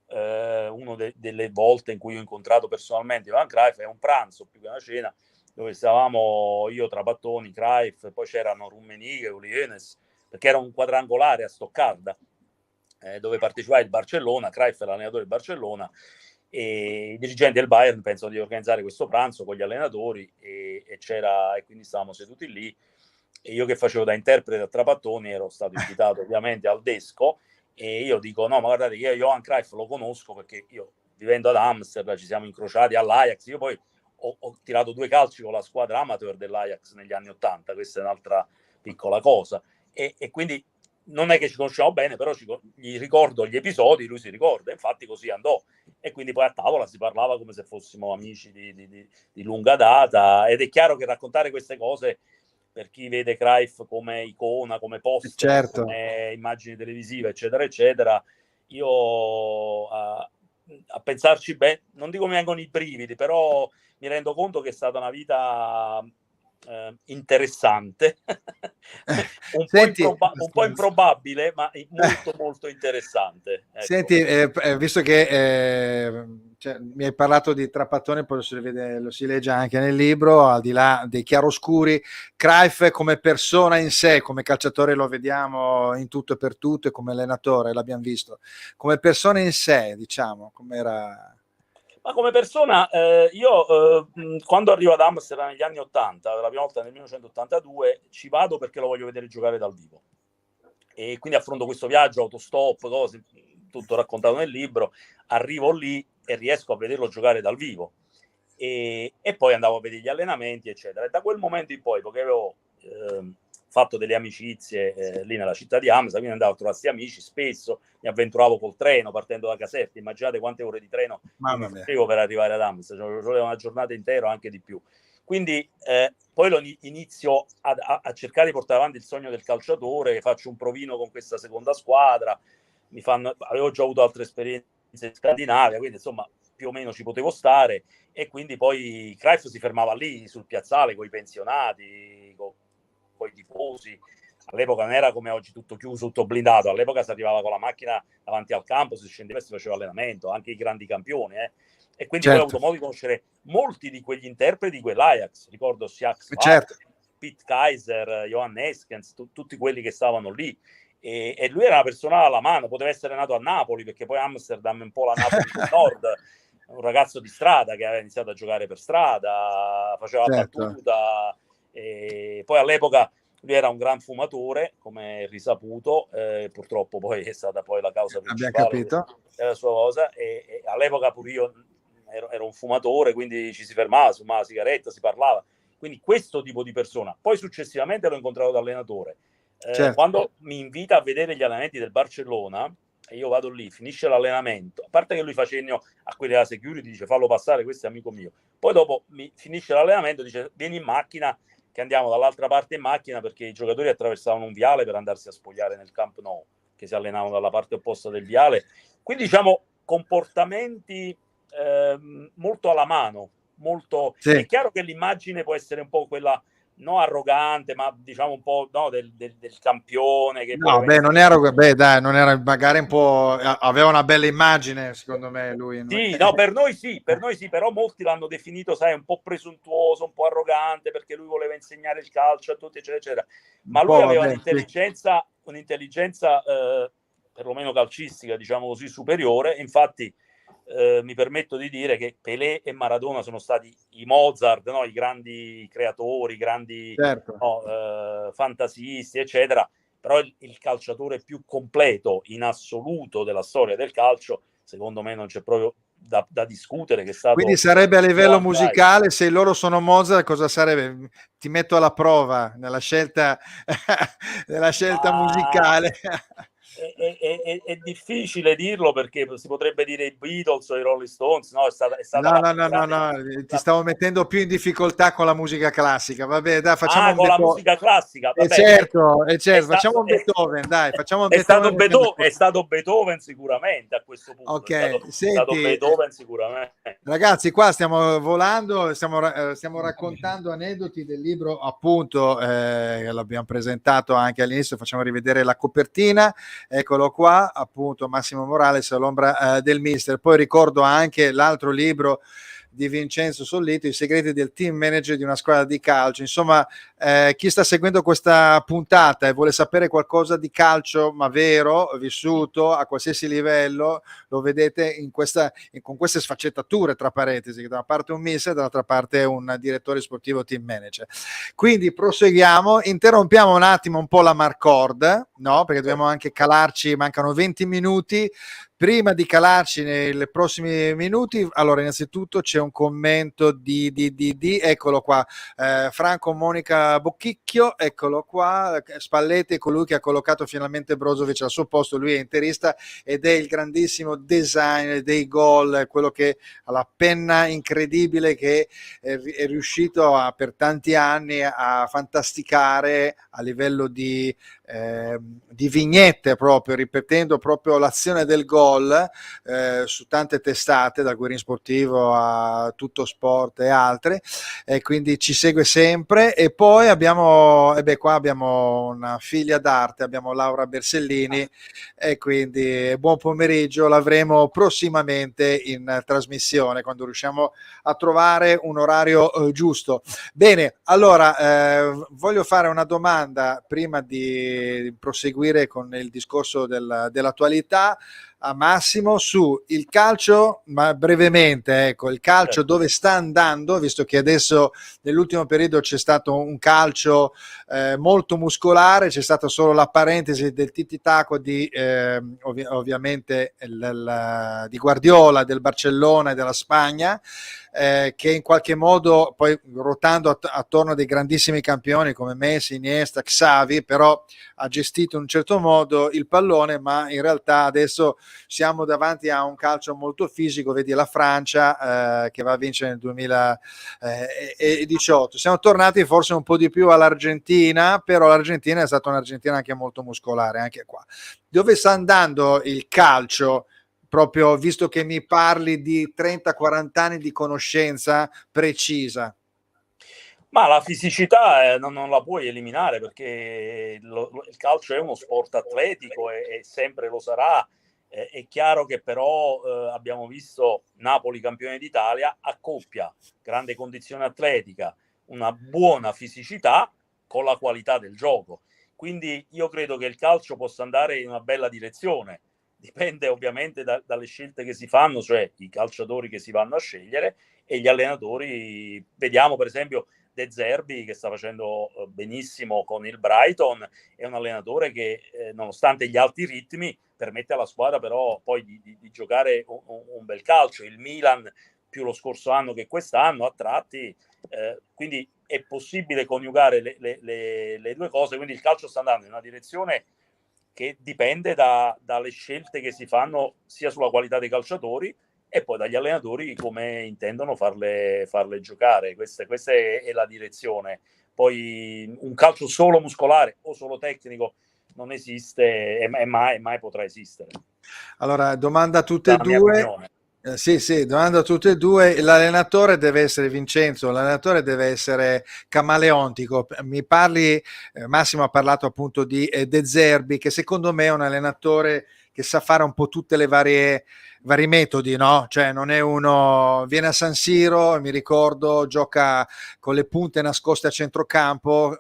Speaker 2: uno delle volte in cui ho incontrato personalmente Johan Cruyff, è un pranzo più che una cena, dove stavamo io, Trapattoni, Cruyff, poi c'erano Rummenigge, Uli Hoeneß, perché era un quadrangolare a Stoccarda, dove partecipava il Barcellona. Cruyff è l'allenatore del Barcellona, e i dirigenti del Bayern pensano di organizzare questo pranzo con gli allenatori e quindi stavamo seduti lì e io che facevo da interprete a Trapattoni ero stato invitato ovviamente al desco e io dico no ma guardate io Johan Cruyff lo conosco perché io vivendo ad Amsterdam ci siamo incrociati all'Ajax, io poi ho tirato 2 calci con la squadra amateur dell'Ajax negli anni '80, questa è un'altra piccola cosa e quindi non è che ci conosciamo bene, però gli ricordo gli episodi, lui si ricorda, infatti così andò e quindi poi a tavola si parlava come se fossimo amici di lunga data ed è chiaro che raccontare queste cose per chi vede Cruyff come icona, come poster,
Speaker 1: certo,
Speaker 2: come immagini televisive eccetera eccetera, io a pensarci bene, non dico mi vengono i brividi, però mi rendo conto che è stata una vita interessante un po' improbabile ma molto molto interessante, ecco.
Speaker 1: Senti, visto che cioè, mi hai parlato di Trapattoni, poi lo si legge anche nel libro, al di là dei chiaroscuri, Cruyff come persona in sé, come calciatore lo vediamo in tutto e per tutto e come allenatore l'abbiamo visto, come persona in sé, diciamo, com'era?
Speaker 2: Ma come persona, io quando arrivo ad Amsterdam negli anni '80, la prima volta nel 1982, ci vado perché lo voglio vedere giocare dal vivo. E quindi affronto questo viaggio, autostop, cose, tutto raccontato nel libro, arrivo lì e riesco a vederlo giocare dal vivo. E poi andavo a vedere gli allenamenti, eccetera. E da quel momento in poi, perché avevo fatto delle amicizie lì nella città di Amsterdam, quindi andavo a trovare questi amici, spesso mi avventuravo col treno partendo da Caserta, immaginate quante ore di treno mi facevo per arrivare ad Amsterdam, cioè, una giornata intera o anche di più. Quindi poi lo inizio a cercare di portare avanti il sogno del calciatore, faccio un provino con questa seconda squadra, avevo già avuto altre esperienze in Scandinavia, quindi insomma più o meno ci potevo stare e quindi poi Cruyff si fermava lì sul piazzale con i pensionati, con i tifosi. All'epoca non era come oggi tutto chiuso, tutto blindato, all'epoca si arrivava con la macchina davanti al campo, si scendeva e si faceva allenamento, anche i grandi campioni, e quindi poi ho avuto modo di conoscere molti di quegli interpreti di quell'Ajax, ricordo Sjaak, Piet Keizer, Johan Neskens, tutti quelli che stavano lì e lui era una persona alla mano, poteva essere nato a Napoli perché poi Amsterdam è un po' la Napoli del nord, un ragazzo di strada che aveva iniziato a giocare per strada, faceva la battuta e poi all'epoca lui era un gran fumatore, come risaputo, purtroppo poi è stata poi la causa principale della sua cosa e all'epoca pure io ero un fumatore, quindi ci si fermava, si fumava la sigaretta, si parlava, quindi questo tipo di persona. Poi successivamente l'ho incontrato da allenatore, quando mi invita a vedere gli allenamenti del Barcellona e io vado lì, finisce l'allenamento, a parte che lui fa cenno a quelli della security, dice fallo passare, questo è amico mio, poi dopo finisce l'allenamento, dice vieni in macchina che andiamo dall'altra parte in macchina perché i giocatori attraversavano un viale per andarsi a spogliare nel Camp Nou, che si allenavano dalla parte opposta del viale, quindi diciamo comportamenti molto alla mano, molto è chiaro che l'immagine può essere un po' quella non arrogante, ma diciamo un po' del campione che
Speaker 1: non era non era magari un po', aveva una bella immagine secondo me lui.
Speaker 2: Sì, no, per noi sì, però molti l'hanno definito, sai, un po' presuntuoso, un po' arrogante perché lui voleva insegnare il calcio a tutti, eccetera, eccetera. Ma lui aveva un'intelligenza perlomeno calcistica, diciamo così, superiore. Infatti mi permetto di dire che Pelé e Maradona sono stati i Mozart, no? I grandi creatori, i grandi fantasisti, eccetera. Però il calciatore più completo in assoluto della storia del calcio, secondo me non c'è proprio da discutere, che è stato.
Speaker 1: Quindi sarebbe a livello musicale, se loro sono Mozart, cosa sarebbe? Ti metto alla prova nella scelta musicale.
Speaker 2: È difficile dirlo perché si potrebbe dire i Beatles o i Rolling Stones, no? È stata
Speaker 1: no, ti stavo mettendo più in difficoltà con la musica classica. Vabbè, dai, facciamo
Speaker 2: con la musica classica. Vabbè,
Speaker 1: certo, facciamo Beethoven, dai, facciamo Beethoven.
Speaker 2: È stato Beethoven sicuramente a questo punto.
Speaker 1: Ok,
Speaker 2: è stato Beethoven sicuramente.
Speaker 1: Ragazzi, qua stiamo volando, stiamo raccontando aneddoti del libro, appunto, l'abbiamo presentato anche all'inizio, facciamo rivedere la copertina. Eccolo qua, appunto, Massimo Morales, L'ombra del mister. Poi ricordo anche l'altro libro di Vincenzo Sollito, i segreti del team manager di una squadra di calcio. Insomma, chi sta seguendo questa puntata e vuole sapere qualcosa di calcio, ma vero, vissuto a qualsiasi livello, lo vedete con queste sfaccettature, tra parentesi, che da una parte un mister, dall'altra parte un direttore sportivo team manager. Quindi proseguiamo, interrompiamo un attimo un po' la Marcord, no? Perché dobbiamo anche calarci, mancano 20 minuti. Prima di calarci nei prossimi minuti, allora innanzitutto c'è un commento di eccolo qua, Franco Monica Bocchicchio, eccolo qua, Spalletti è colui che ha collocato finalmente Brozovic al suo posto, lui è interista ed è il grandissimo designer dei gol, quello che ha la penna incredibile che è riuscito per tanti anni a fantasticare a livello di vignette, proprio ripetendo proprio l'azione del gol su tante testate, dal Guerin Sportivo a Tutto Sport e altre, e quindi ci segue sempre. E poi abbiamo qua abbiamo una figlia d'arte, abbiamo Laura Bersellini, e quindi buon pomeriggio, l'avremo prossimamente in trasmissione quando riusciamo a trovare un orario giusto. Bene, allora voglio fare una domanda prima di proseguire con il discorso dell'attualità a Massimo su il calcio, ma brevemente, ecco, il calcio dove sta andando, visto che adesso nell'ultimo periodo c'è stato un calcio molto muscolare, c'è stata solo la parentesi del tiki-taka di ovviamente di Guardiola, del Barcellona e della Spagna, che in qualche modo poi ruotando attorno a dei grandissimi campioni come Messi, Iniesta, Xavi, però ha gestito in un certo modo il pallone, ma in realtà adesso siamo davanti a un calcio molto fisico, vedi la Francia che va a vincere nel 2018. Siamo tornati forse un po' di più all'Argentina, però l'Argentina è stata un'Argentina anche molto muscolare, anche qua. Dove sta andando il calcio? Proprio visto che mi parli di 30-40 anni di conoscenza precisa.
Speaker 2: Ma la fisicità non la puoi eliminare, perché il calcio è uno sport atletico e sempre lo sarà. È chiaro che però abbiamo visto Napoli campione d'Italia, accoppia grande condizione atletica, una buona fisicità con la qualità del gioco. Quindi io credo che il calcio possa andare in una bella direzione. Dipende ovviamente dalle scelte che si fanno, cioè i calciatori che si vanno a scegliere e gli allenatori. Vediamo per esempio De Zerbi, che sta facendo benissimo con il Brighton, è un allenatore che nonostante gli alti ritmi permette alla squadra però poi di giocare un bel calcio. Il Milan più lo scorso anno che quest'anno a tratti, quindi è possibile coniugare le due cose, quindi il calcio sta andando in una direzione che dipende dalle scelte che si fanno sia sulla qualità dei calciatori e poi dagli allenatori come intendono farle giocare. Questa è la direzione. Poi un calcio solo muscolare o solo tecnico non esiste e mai potrà esistere.
Speaker 1: Allora, domanda a tutte e due. Sì, domanda a tutte e due. L'allenatore deve essere Vincenzo, l'allenatore deve essere camaleontico. Mi parli, Massimo ha parlato appunto di De Zerbi, che secondo me è un allenatore che sa fare un po' tutte le vari metodi, no? Cioè non è uno, viene a San Siro, mi ricordo, gioca con le punte nascoste a centrocampo,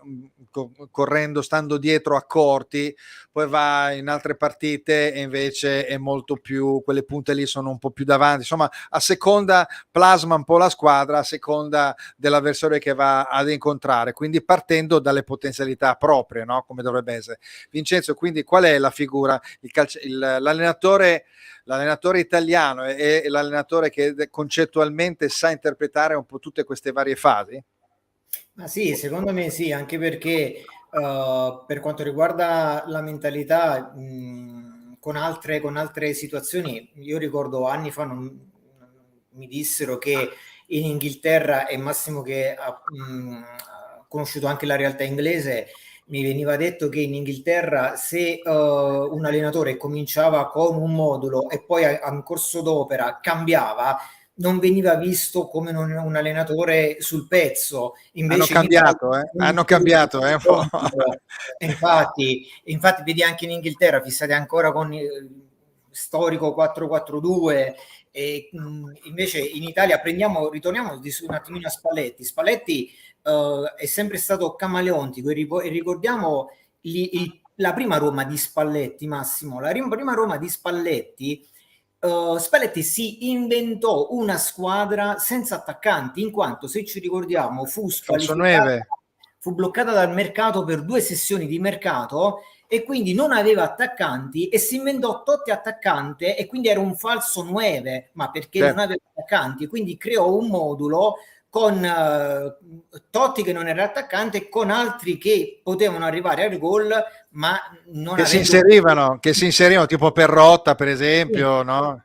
Speaker 1: correndo, stando dietro a corti, poi va in altre partite e invece è molto più, quelle punte lì sono un po' più davanti, insomma a seconda plasma un po' la squadra, a seconda dell'avversario che va ad incontrare, quindi partendo dalle potenzialità proprie, no? Come dovrebbe essere. Vincenzo, quindi qual è la figura, l'allenatore italiano è l'allenatore che concettualmente sa interpretare un po' tutte queste varie fasi?
Speaker 3: Ma sì, secondo me sì, anche perché per quanto riguarda la mentalità, con altre situazioni, io ricordo anni fa mi dissero che in Inghilterra, e Massimo che ha conosciuto anche la realtà inglese, mi veniva detto che in Inghilterra se un allenatore cominciava con un modulo e poi in corso d'opera cambiava, non veniva visto come un allenatore sul pezzo. Invece
Speaker 1: hanno cambiato un po'.
Speaker 3: Infatti vedi anche in Inghilterra fissati ancora con storico 4-4-2, e invece in Italia ritorniamo un attimino a Spalletti. Spalletti è sempre stato camaleontico, e ricordiamo la prima Roma di Spalletti, Massimo, la prima Roma di Spalletti. Spalletti si inventò una squadra senza attaccanti, in quanto, se ci ricordiamo, fu bloccata dal mercato per 2 sessioni di mercato, e quindi non aveva attaccanti, e si inventò Totti attaccante, e quindi era un falso 9, ma perché non aveva attaccanti, e quindi creò un modulo con Totti che non era attaccante, e con altri che potevano arrivare al gol, ma non
Speaker 1: si inserivano tipo Perrotta, per esempio, no?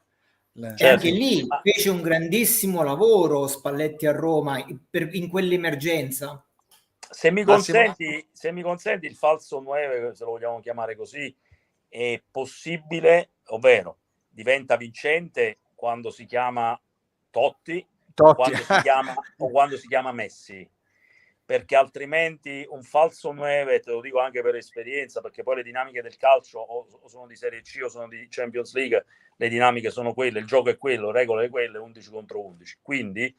Speaker 3: E anche lì fece un grandissimo lavoro Spalletti a Roma in quell'emergenza.
Speaker 2: Se mi consenti, il falso 9, se lo vogliamo chiamare così, è possibile, ovvero diventa vincente quando si chiama Totti. Quando si chiama Messi, perché altrimenti un falso 9, te lo dico anche per esperienza, perché poi le dinamiche del calcio o sono di Serie C o sono di Champions League, le dinamiche sono quelle, il gioco è quello, regole quelle, 11 contro 11, quindi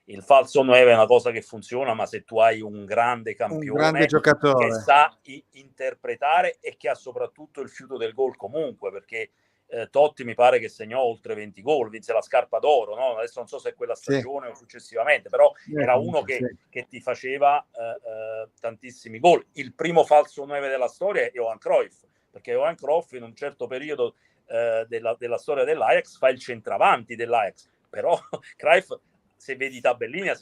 Speaker 2: il falso 9 è una cosa che funziona, ma se tu hai un grande campione,
Speaker 1: un grande giocatore
Speaker 2: che sa interpretare e che ha soprattutto il fiuto del gol comunque, perché Totti mi pare che segnò oltre 20 gol, vinse la scarpa d'oro, no? Adesso non so se è quella stagione o successivamente, però era uno che ti faceva tantissimi gol. Il primo falso 9 della storia è Johan Cruyff, perché Johan Cruyff in un certo periodo della storia dell'Ajax fa il centravanti dell'Ajax, però Cruyff, se vedi i tabellini, è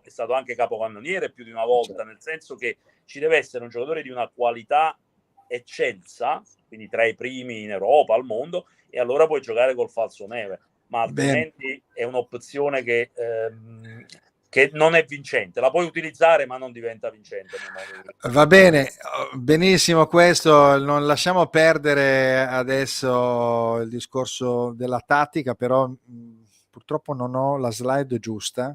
Speaker 2: stato anche capocannoniere più di una volta, nel senso che ci deve essere un giocatore di una qualità eccelsa, quindi tra i primi in Europa, al mondo, e allora puoi giocare col falso 9, ma altrimenti è un'opzione che non è vincente. La puoi utilizzare, ma non diventa vincente.
Speaker 1: Va bene, benissimo questo, non lasciamo perdere adesso il discorso della tattica, però purtroppo non ho la slide giusta.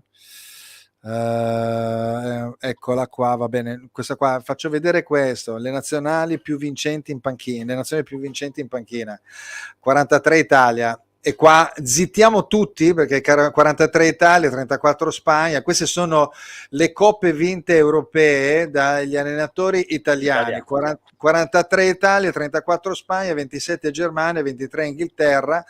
Speaker 1: Eccola qua, va bene, questa qua, faccio vedere questo, le nazionali più vincenti in panchina, 43 Italia, e qua zittiamo tutti perché 43 Italia, 34 Spagna, queste sono le coppe vinte europee dagli allenatori italiani. 43 Italia, 34 Spagna, 27 Germania, 23 Inghilterra,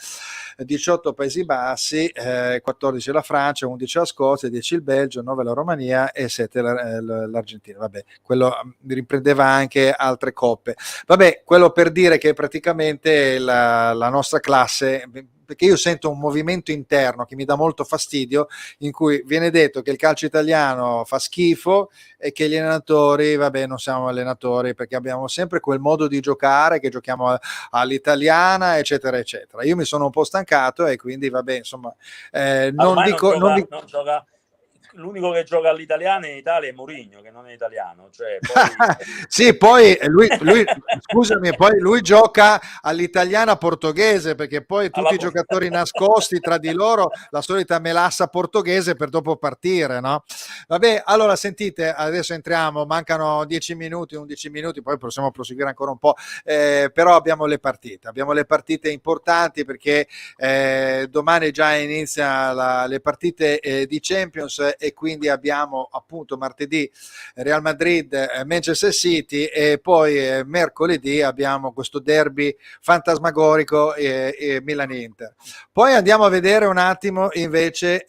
Speaker 1: 18 Paesi Bassi, 14 la Francia, 11 la Scozia, 10 il Belgio, 9 la Romania e 7 l'Argentina. Vabbè, quello riprendeva anche altre coppe. Vabbè, quello per dire che praticamente la nostra classe, perché io sento un movimento interno che mi dà molto fastidio, in cui viene detto che il calcio italiano fa schifo e che gli allenatori, vabbè, non siamo allenatori perché abbiamo sempre quel modo di giocare che giochiamo all'italiana, eccetera eccetera. Io mi sono un po' stancato e quindi vabbè, insomma, non
Speaker 2: gioca. L'unico che gioca all'italiano in Italia è Mourinho, che non è italiano. Cioè, poi...
Speaker 1: sì, poi lui scusami, poi lui gioca all'italiana portoghese, perché poi tutti i giocatori nascosti tra di loro, la solita melassa portoghese per dopo partire, no? Vabbè, allora sentite, adesso entriamo, mancano 10 minuti, 11 minuti, poi possiamo proseguire ancora un po', però abbiamo le partite importanti, perché domani già inizia le partite di Champions, e quindi abbiamo appunto martedì Real Madrid, Manchester City, e poi mercoledì abbiamo questo derby fantasmagorico Milan-Inter. Poi andiamo a vedere un attimo invece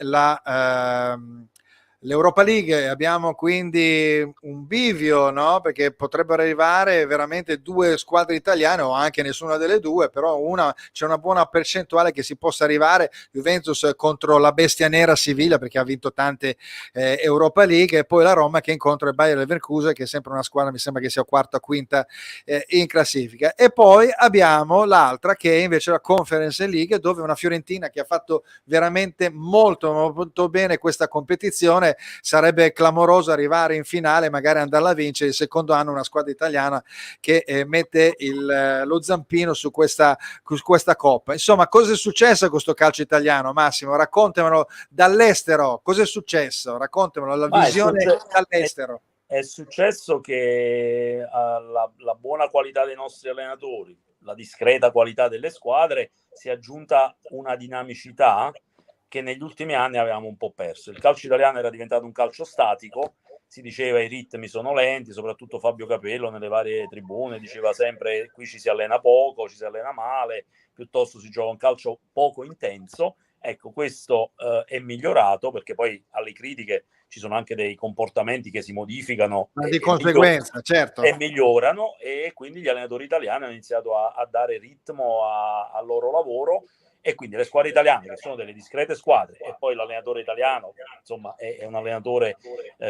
Speaker 1: l'Europa League, abbiamo quindi un bivio, no? Perché potrebbero arrivare veramente 2 squadre italiane o anche nessuna delle due, però c'è una buona percentuale che si possa arrivare. Juventus contro la bestia nera Siviglia, perché ha vinto tante Europa League, e poi la Roma che incontra il Bayer Leverkusen, che è sempre una squadra, mi sembra che sia quarta o quinta in classifica. E poi abbiamo l'altra che è invece la Conference League, dove una Fiorentina che ha fatto veramente molto molto bene questa competizione. Sarebbe clamoroso arrivare in finale, magari andarla a vincere il secondo anno una squadra italiana che mette lo zampino su questa coppa. Insomma, cosa è successo a questo calcio italiano, Massimo? Raccontamelo dall'estero, cosa è successo? Raccontamelo, la visione dall'estero.
Speaker 2: È successo che la buona qualità dei nostri allenatori, la discreta qualità delle squadre, si è aggiunta una dinamicità che negli ultimi anni avevamo un po' perso. Il calcio italiano era diventato un calcio statico, si diceva i ritmi sono lenti, soprattutto Fabio Capello nelle varie tribune diceva sempre qui ci si allena poco, ci si allena male, piuttosto si gioca un calcio poco intenso. Ecco, questo è migliorato, perché poi alle critiche ci sono anche dei comportamenti che si modificano
Speaker 1: di conseguenza, certo,
Speaker 2: e migliorano, e quindi gli allenatori italiani hanno iniziato a dare ritmo al loro lavoro, e quindi le squadre italiane, che sono delle discrete squadre, e poi l'allenatore italiano insomma è un allenatore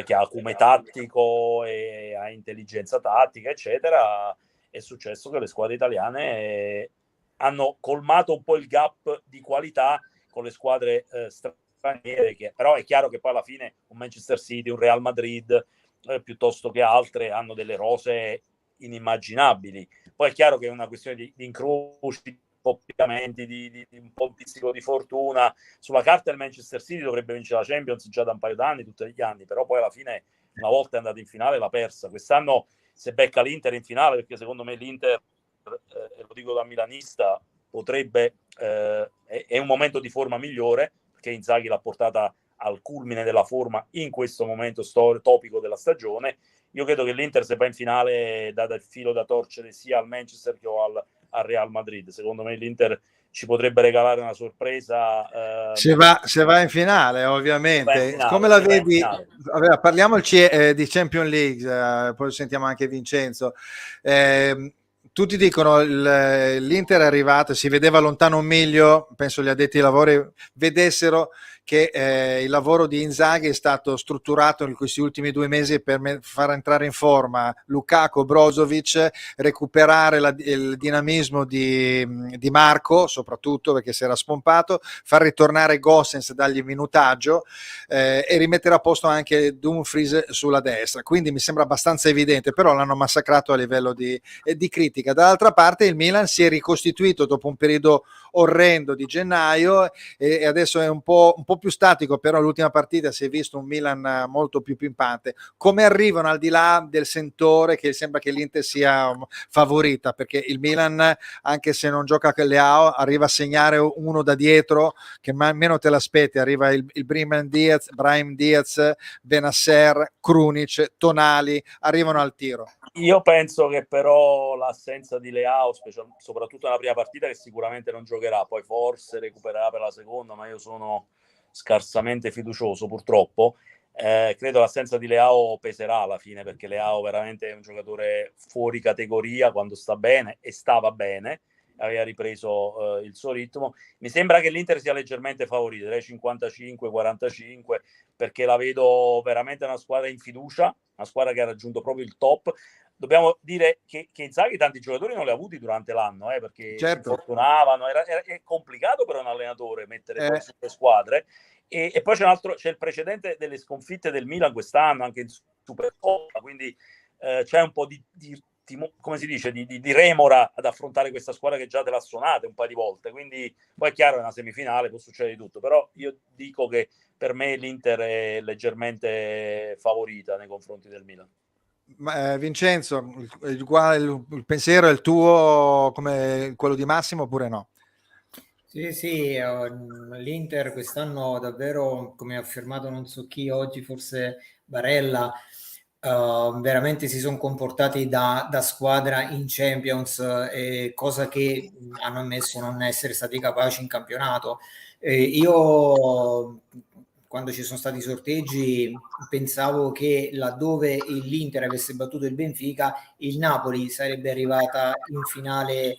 Speaker 2: che ha acume tattico e ha intelligenza tattica eccetera. È successo che le squadre italiane hanno colmato un po' il gap di qualità con le squadre straniere, che però è chiaro che poi alla fine un Manchester City, un Real Madrid piuttosto che altre hanno delle rose inimmaginabili. Poi è chiaro che è una questione di incroci, di un po' un pizzico di fortuna. Sulla carta il Manchester City dovrebbe vincere la Champions già da un paio d'anni, tutti gli anni, però poi alla fine una volta è andato in finale l'ha persa. Quest'anno se becca l'Inter in finale, perché secondo me l'Inter, e lo dico da milanista, potrebbe è un momento di forma migliore, perché Inzaghi l'ha portata al culmine della forma in questo momento topico della stagione. Io credo che l'Inter, se va in finale, dà il filo da torcere sia al Manchester che al Real Madrid. Secondo me l'Inter ci potrebbe regalare una sorpresa.
Speaker 1: Se va in finale, ovviamente.
Speaker 2: Finale,
Speaker 1: come la vedi? Vabbè, parliamo di Champions League, poi sentiamo anche Vincenzo. Tutti dicono l'Inter è arrivato, si vedeva lontano un miglio, penso gli addetti ai lavori vedessero che il lavoro di Inzaghi è stato strutturato in questi ultimi 2 mesi per far entrare in forma Lukaku, Brozovic, recuperare il dinamismo di Marco, soprattutto perché si era spompato, far ritornare Gosens, dargli minutaggio e rimettere a posto anche Dumfries sulla destra. Quindi mi sembra abbastanza evidente, però l'hanno massacrato a livello di critica. Dall'altra parte il Milan si è ricostituito dopo un periodo orrendo di gennaio e adesso è un po' più statico, però l'ultima partita si è visto un Milan molto più pimpante. Come arrivano al di là del sentore che sembra che l'Inter sia favorita, perché il Milan, anche se non gioca con Leao, arriva a segnare uno da dietro che meno te l'aspetti, arriva il Brahim Diaz, Benasser, Krunic, Tonali, arrivano al tiro.
Speaker 2: Io penso che però l'assenza di Leao, soprattutto nella prima partita, che sicuramente non giocherà, poi forse recupererà per la seconda, ma io sono scarsamente fiducioso purtroppo. Credo l'assenza di Leao peserà alla fine, perché Leao veramente è un giocatore fuori categoria quando sta bene, e stava bene, aveva ripreso il suo ritmo. Mi sembra che l'Inter sia leggermente favorita, direi 55-45, perché la vedo veramente una squadra in fiducia, una squadra che ha raggiunto proprio il top. Dobbiamo dire che Inzaghi tanti giocatori non li ha avuti durante l'anno, perché si infortunavano, è complicato per un allenatore mettere poi sulle squadre, e poi c'è il precedente delle sconfitte del Milan quest'anno anche in Supercoppa, quindi c'è un po' di come si dice, di remora ad affrontare questa squadra che già te l'ha suonata un paio di volte, quindi poi è chiaro, è una semifinale, può succedere di tutto, però io dico che per me l'Inter è leggermente favorita nei confronti del Milan.
Speaker 1: Vincenzo, il pensiero è il tuo come quello di Massimo oppure no?
Speaker 3: Sì, l'Inter quest'anno davvero, come ha affermato non so chi oggi, forse Barella, veramente si sono comportati da squadra in Champions, cosa che hanno ammesso non essere stati capaci in campionato. Io quando ci sono stati i sorteggi pensavo che laddove l'Inter avesse battuto il Benfica, il Napoli sarebbe arrivata in finale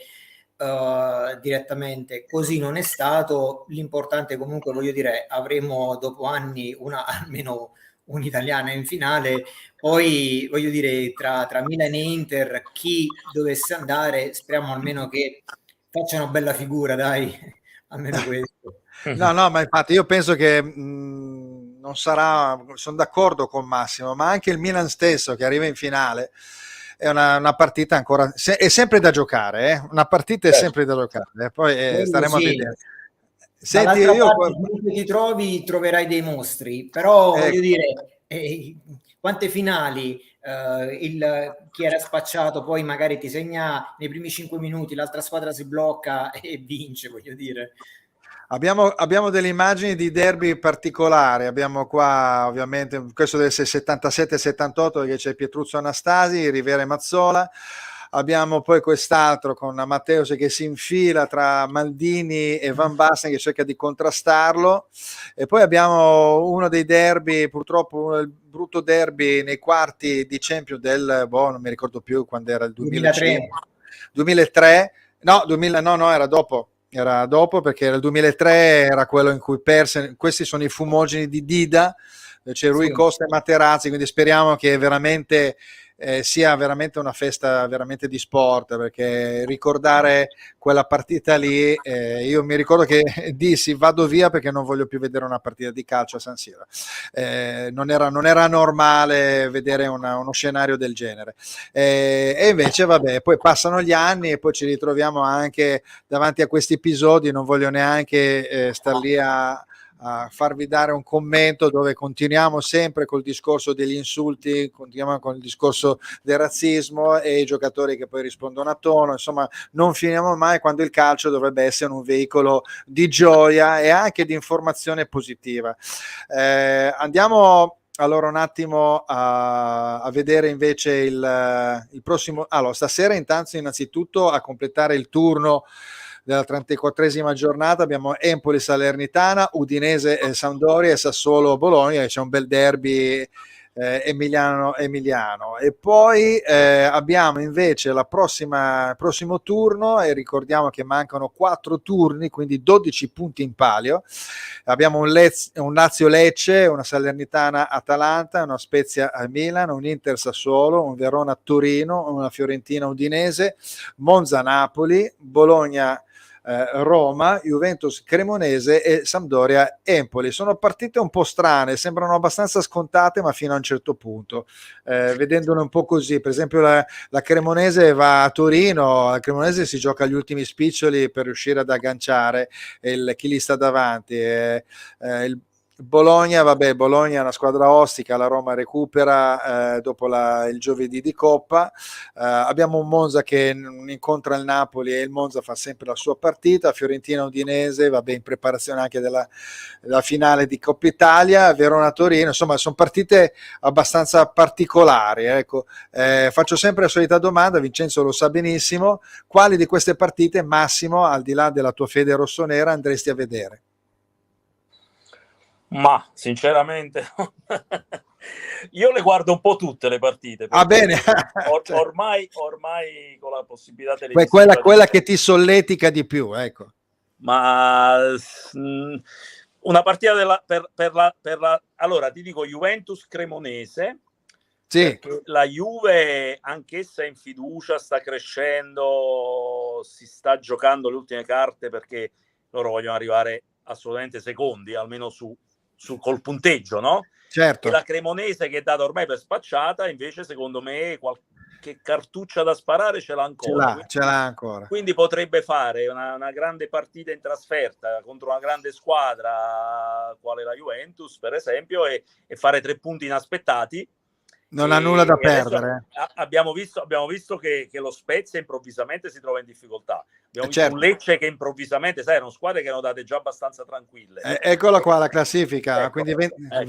Speaker 3: direttamente. Così non è stato. L'importante comunque, voglio dire, avremo dopo anni almeno un'italiana in finale. Poi voglio dire, tra Milan e Inter, chi dovesse andare, speriamo almeno che faccia una bella figura, dai, almeno questo.
Speaker 1: No, ma infatti io penso che non sarà, sono d'accordo con Massimo, ma anche il Milan stesso che arriva in finale è una partita ancora, è sempre da giocare, una partita è sempre da giocare, poi staremo a vedere.
Speaker 3: Senti, dall'altra parte, troverai dei mostri, però voglio dire, quante finali chi era spacciato poi magari ti segna nei primi 5 minuti, l'altra squadra si blocca e vince, voglio dire.
Speaker 1: Abbiamo delle immagini di derby particolari, abbiamo qua ovviamente, questo deve essere 77-78 perché c'è Pietruzzo Anastasi, Rivera e Mazzola, abbiamo poi quest'altro con Matteus che si infila tra Maldini e Van Basten che cerca di contrastarlo, e poi abbiamo uno dei derby, purtroppo il brutto derby nei quarti di Champions del, non mi ricordo più quando era, il 2005, 2003, no, 2000, no, era dopo perché era il 2003, era quello in cui perse. Questi sono i fumogeni di Dida, c'è Rui Costa e Materazzi, quindi speriamo che veramente sia veramente una festa veramente di sport, perché ricordare quella partita lì, io mi ricordo che dissi vado via perché non voglio più vedere una partita di calcio a San Siro, non era normale vedere uno scenario del genere, e invece vabbè, poi passano gli anni e poi ci ritroviamo anche davanti a questi episodi. Non voglio neanche star lì a farvi dare un commento dove continuiamo sempre col discorso degli insulti, continuiamo con il discorso del razzismo e i giocatori che poi rispondono a tono, insomma non finiamo mai, quando il calcio dovrebbe essere un veicolo di gioia e anche di informazione positiva. Andiamo allora un attimo a vedere invece il prossimo. Allora, stasera intanto innanzitutto a completare il turno della 34esima giornata abbiamo Empoli Salernitana, Udinese Sampdoria e Sassuolo Bologna, c'è un bel derby Emiliano, e poi abbiamo invece prossimo turno, e ricordiamo che mancano 4 turni, quindi 12 punti in palio. Abbiamo un Lazio Lecce, una Salernitana Atalanta, una Spezia Milan, un Inter Sassuolo, un Verona Torino, una Fiorentina Udinese, Monza Napoli, Bologna Roma, Juventus Cremonese e Sampdoria Empoli. Sono partite un po' strane, sembrano abbastanza scontate, ma fino a un certo punto, vedendole un po' così. Per esempio la Cremonese va a Torino, la Cremonese si gioca agli ultimi spiccioli per riuscire ad agganciare chi gli sta davanti. Il Bologna è una squadra ostica, la Roma recupera dopo il giovedì di Coppa. Abbiamo un Monza che incontra il Napoli e il Monza fa sempre la sua partita. Fiorentina Udinese, in preparazione anche della finale di Coppa Italia. Verona Torino, insomma sono partite abbastanza particolari, ecco. Faccio sempre la solita domanda, Vincenzo lo sa benissimo: quali di queste partite, Massimo, al di là della tua fede rossonera, andresti a vedere?
Speaker 2: Ma sinceramente io le guardo un po' tutte le partite.
Speaker 1: Bene.
Speaker 2: Ormai con la possibilità televisiva,
Speaker 1: quella che ti solletica di più, ecco.
Speaker 2: Ma una partita allora ti dico Juventus Cremonese,
Speaker 1: sì,
Speaker 2: perché la Juve anch'essa è in fiducia, sta crescendo, si sta giocando le ultime carte, perché loro vogliono arrivare assolutamente secondi, almeno col punteggio, no?
Speaker 1: Certo.
Speaker 2: E la Cremonese, che è data ormai per spacciata, invece secondo me qualche cartuccia da sparare ce l'ha ancora. Quindi potrebbe fare una grande partita in trasferta contro una grande squadra quale la Juventus, per esempio, e fare 3 punti inaspettati.
Speaker 1: Non ha nulla da perdere.
Speaker 2: Abbiamo visto che lo Spezia improvvisamente si trova in difficoltà. Abbiamo visto un Lecce che improvvisamente, erano squadre che erano date già abbastanza tranquille.
Speaker 1: Eccola qua la classifica, ecco, quindi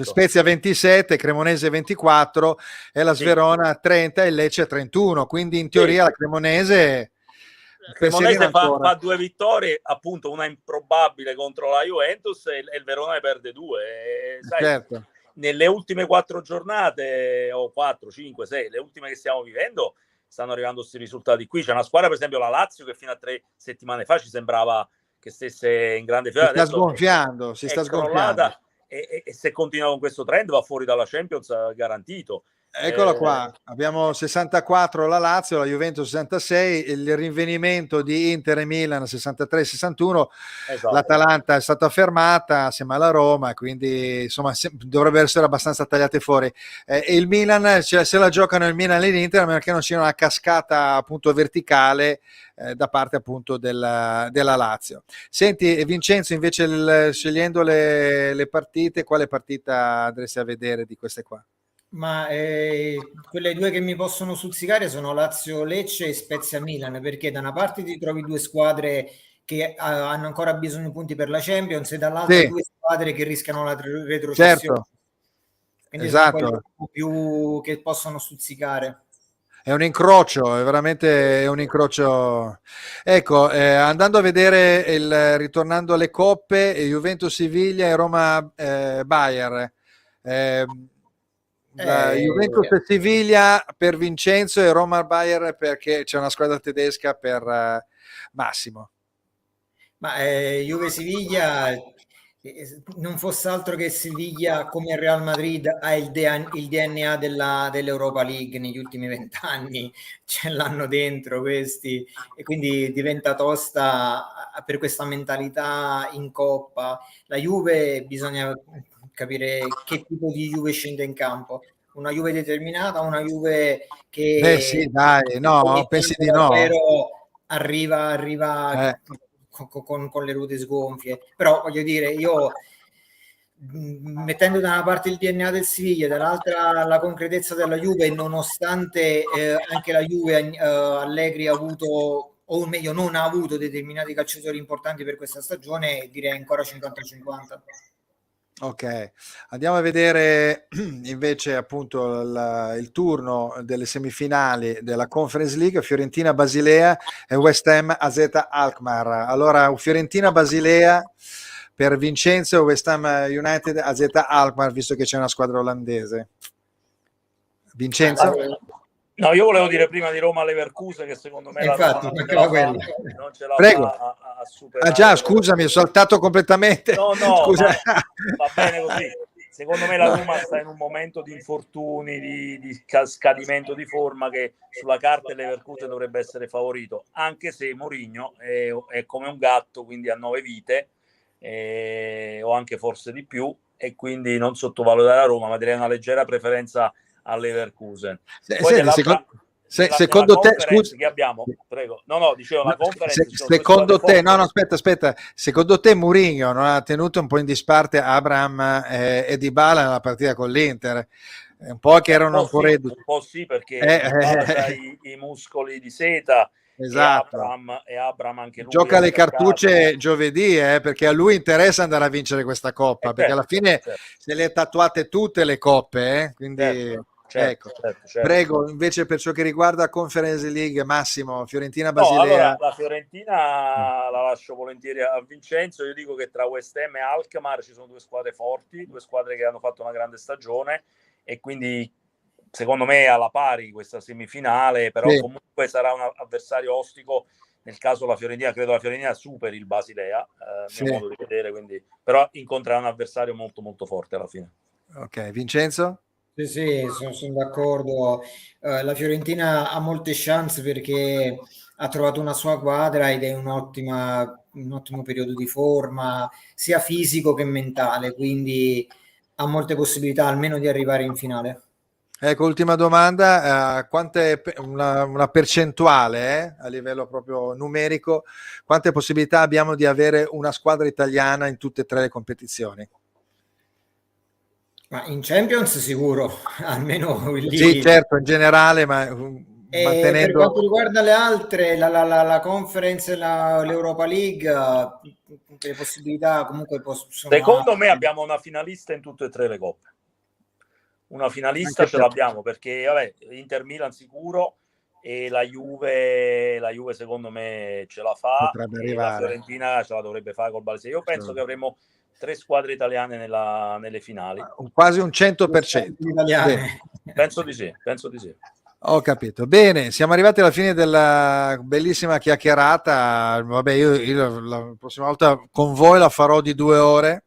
Speaker 1: Spezia 27, Cremonese 24 e la Sverona 30 e Lecce 31, quindi in teoria la Cremonese
Speaker 2: fa 2 vittorie, appunto una improbabile contro la Juventus, e il Verona ne perde 2.
Speaker 1: Certo.
Speaker 2: Nelle ultime 4 giornate, o 4, 5, 6, le ultime che stiamo vivendo, stanno arrivando questi risultati qui. C'è una squadra, per esempio la Lazio, che fino a 3 settimane fa ci sembrava che stesse in grande fiore.
Speaker 1: Si sta sgonfiando.
Speaker 2: E se continua con questo trend va fuori dalla Champions garantito.
Speaker 1: Eccola qua, abbiamo 64 la Lazio, la Juventus 66, il rinvenimento di Inter e Milan 63-61, esatto. L'Atalanta è stata fermata assieme alla Roma, quindi insomma dovrebbero essere abbastanza tagliate fuori. E il Milan, se la giocano il Milan e l'Inter, a meno che non sia una cascata appunto verticale da parte appunto della Lazio. Senti Vincenzo, invece scegliendo le partite, quale partita andresti a vedere di queste qua?
Speaker 3: Ma quelle due che mi possono stuzzicare sono Lazio Lecce e Spezia Milan, perché da una parte ti trovi due squadre che hanno ancora bisogno di punti per la Champions e dall'altra
Speaker 1: Sì,
Speaker 3: due squadre che rischiano la retrocessione.
Speaker 1: certo,
Speaker 3: Quindi sono quelle
Speaker 1: esatto.
Speaker 3: più che possono stuzzicare.
Speaker 1: È un incrocio, è veramente un incrocio. Ecco, andando a vedere ritornando alle coppe, Juventus-Siviglia e Roma-Bayer. La Juventus e Siviglia per Vincenzo e Roma-Bayer perché c'è una squadra tedesca per Massimo.
Speaker 3: Ma Juve-Siviglia non fosse altro che Siviglia come il Real Madrid ha il DNA dell'Europa League negli ultimi 20 anni, ce l'hanno dentro questi e quindi diventa tosta per questa mentalità in Coppa. La Juve bisogna capire che tipo di Juve scende in campo. Una Juve determinata, una Juve
Speaker 1: Beh sì,
Speaker 3: che
Speaker 1: dai, no, pensi di no?
Speaker 3: davvero arriva con le ruote sgonfie, però voglio dire, io mettendo da una parte il DNA del Siviglia, dall'altra la concretezza della Juve, nonostante anche la Juve Allegri ha avuto, o meglio non ha avuto determinati calciatori importanti per questa stagione, direi ancora 50-50.
Speaker 1: Ok, andiamo a vedere invece appunto il turno delle semifinali della Conference League, Fiorentina-Basilea e West Ham AZ Alkmaar. Allora, Fiorentina-Basilea per Vincenzo, West Ham United AZ Alkmaar, visto che c'è una squadra olandese. Vincenzo?
Speaker 2: No, io volevo dire prima di Roma-Leverkusen che secondo me
Speaker 3: infatti,
Speaker 2: non ce la
Speaker 1: Prego.
Speaker 2: fa a superare.
Speaker 1: Ah già, scusami, ho saltato completamente.
Speaker 2: No,
Speaker 1: Scusa.
Speaker 2: va bene così. Secondo me la Roma sta in un momento di infortuni, di scadimento di forma che sulla carta il Leverkusen dovrebbe essere favorito, anche se Mourinho è come un gatto, quindi ha 9 vite, o anche forse di più, e quindi non sottovalutare la Roma, ma direi una leggera preferenza al Leverkusen. Poi
Speaker 1: secondo te, scusa,
Speaker 2: che abbiamo? Prego. No, dicevo la conference.
Speaker 1: Secondo te, no, aspetta. Secondo te Mourinho non ha tenuto un po' in disparte Abraham e Dybala nella partita con l'Inter? Un po' che erano un po' reduci.
Speaker 2: Un po' sì, perché ha i muscoli di seta.
Speaker 1: Esatto.
Speaker 2: E Abram anche lui
Speaker 1: gioca le cartucce giovedì, perché a lui interessa andare a vincere questa coppa, perché alla fine se le ha tatuate tutte le coppe, quindi
Speaker 2: certo.
Speaker 1: Prego, invece per ciò che riguarda Conference League, Massimo, Fiorentina-Basilea.
Speaker 2: No, allora la Fiorentina la lascio volentieri a Vincenzo. Io dico che tra West Ham e Alkmaar ci sono due squadre forti, due squadre che hanno fatto una grande stagione e quindi secondo me alla pari questa semifinale, però comunque sarà un avversario ostico. Nel caso credo la Fiorentina superi il Basilea, mio modo di vedere, quindi però incontrerà un avversario molto molto forte alla fine.
Speaker 1: Ok, Vincenzo?
Speaker 3: Sì, sono d'accordo. La Fiorentina ha molte chance perché ha trovato una sua quadra ed è un ottimo periodo di forma, sia fisico che mentale, quindi ha molte possibilità almeno di arrivare in finale.
Speaker 1: Ecco, ultima domanda, una percentuale a livello proprio numerico, quante possibilità abbiamo di avere una squadra italiana in tutte e tre le competizioni?
Speaker 3: Ma in Champions sicuro, almeno lì.
Speaker 1: Sì, certo, in generale, ma mantenendo...
Speaker 3: Per quanto riguarda le altre, la Conference e l'Europa League, le possibilità comunque sono...
Speaker 2: Secondo me abbiamo una finalista in tutte e tre le coppe. Una finalista ce l'abbiamo perché Inter Milan sicuro e la Juve secondo me ce la fa e la Fiorentina ce la dovrebbe fare col Basilea. Io penso che avremo 3 squadre italiane nelle finali.
Speaker 1: Quasi un 100%.
Speaker 2: Penso di sì.
Speaker 1: Ho capito. Bene, siamo arrivati alla fine della bellissima chiacchierata. Vabbè, io la prossima volta con voi la farò di 2 ore.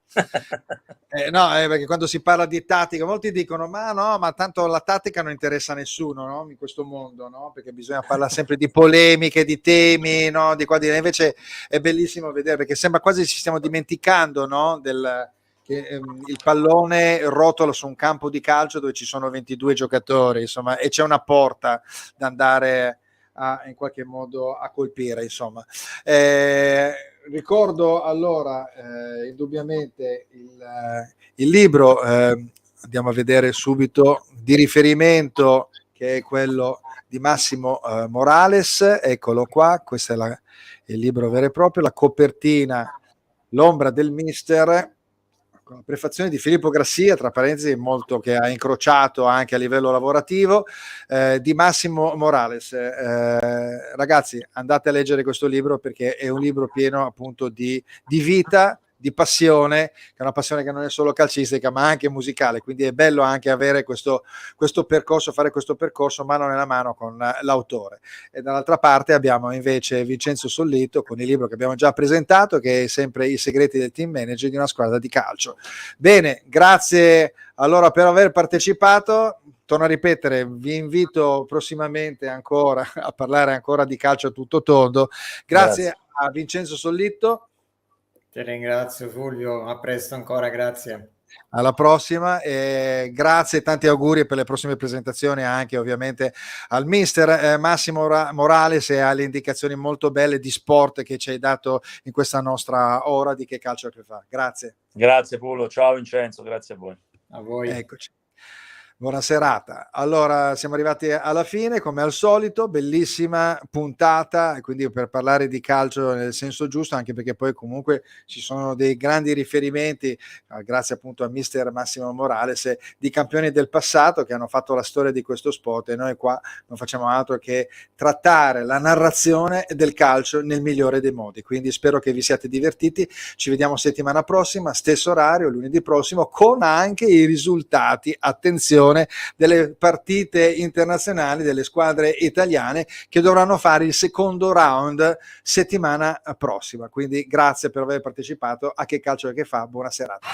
Speaker 1: Perché quando si parla di tattica, molti dicono: ma tanto la tattica non interessa a nessuno, no? In questo mondo, no? Perché bisogna parlare sempre di polemiche, di temi, no? Di qua, di là. Invece è bellissimo vedere perché sembra quasi ci stiamo dimenticando, no? Che il pallone rotola su un campo di calcio dove ci sono 22 giocatori, insomma, e c'è una porta da andare in qualche modo a colpire, insomma. Ricordo allora indubbiamente il libro andiamo a vedere subito, di riferimento, che è quello di Massimo Morales. Eccolo qua, questo è il libro vero e proprio, la copertina L'ombra del mister, con la prefazione di Filippo Grassia, tra parentesi, molto che ha incrociato anche a livello lavorativo, di Massimo Morales. Ragazzi, andate a leggere questo libro, perché è un libro pieno appunto di vita, di passione, che è una passione che non è solo calcistica ma anche musicale, quindi è bello anche avere questo percorso, fare questo percorso mano nella mano con l'autore. E dall'altra parte abbiamo invece Vincenzo Sollito con il libro che abbiamo già presentato, che è sempre I segreti del team manager di una squadra di calcio. Bene, grazie allora per aver partecipato. Torno a ripetere, vi invito prossimamente ancora a parlare ancora di calcio a tutto tondo. Grazie a Vincenzo Sollito.
Speaker 3: Ti ringrazio Fulvio, a presto ancora, grazie.
Speaker 1: Alla prossima, e grazie e tanti auguri per le prossime presentazioni anche ovviamente al mister Massimo Morales e alle indicazioni molto belle di sport che ci hai dato in questa nostra ora di Che calcio che fa. Grazie.
Speaker 2: Grazie Pullo, ciao Vincenzo, grazie a voi.
Speaker 3: A voi.
Speaker 1: Eccoci. Buona serata. Allora, siamo arrivati alla fine, come al solito, bellissima puntata, quindi per parlare di calcio nel senso giusto, anche perché poi comunque ci sono dei grandi riferimenti, grazie appunto a mister Massimo Morales, di campioni del passato che hanno fatto la storia di questo sport, e noi qua non facciamo altro che trattare la narrazione del calcio nel migliore dei modi. Quindi spero che vi siate divertiti, ci vediamo settimana prossima, stesso orario, lunedì prossimo, con anche i risultati, attenzione, delle partite internazionali delle squadre italiane che dovranno fare il secondo round settimana prossima. Quindi grazie per aver partecipato a Che calcio che fa, buona serata.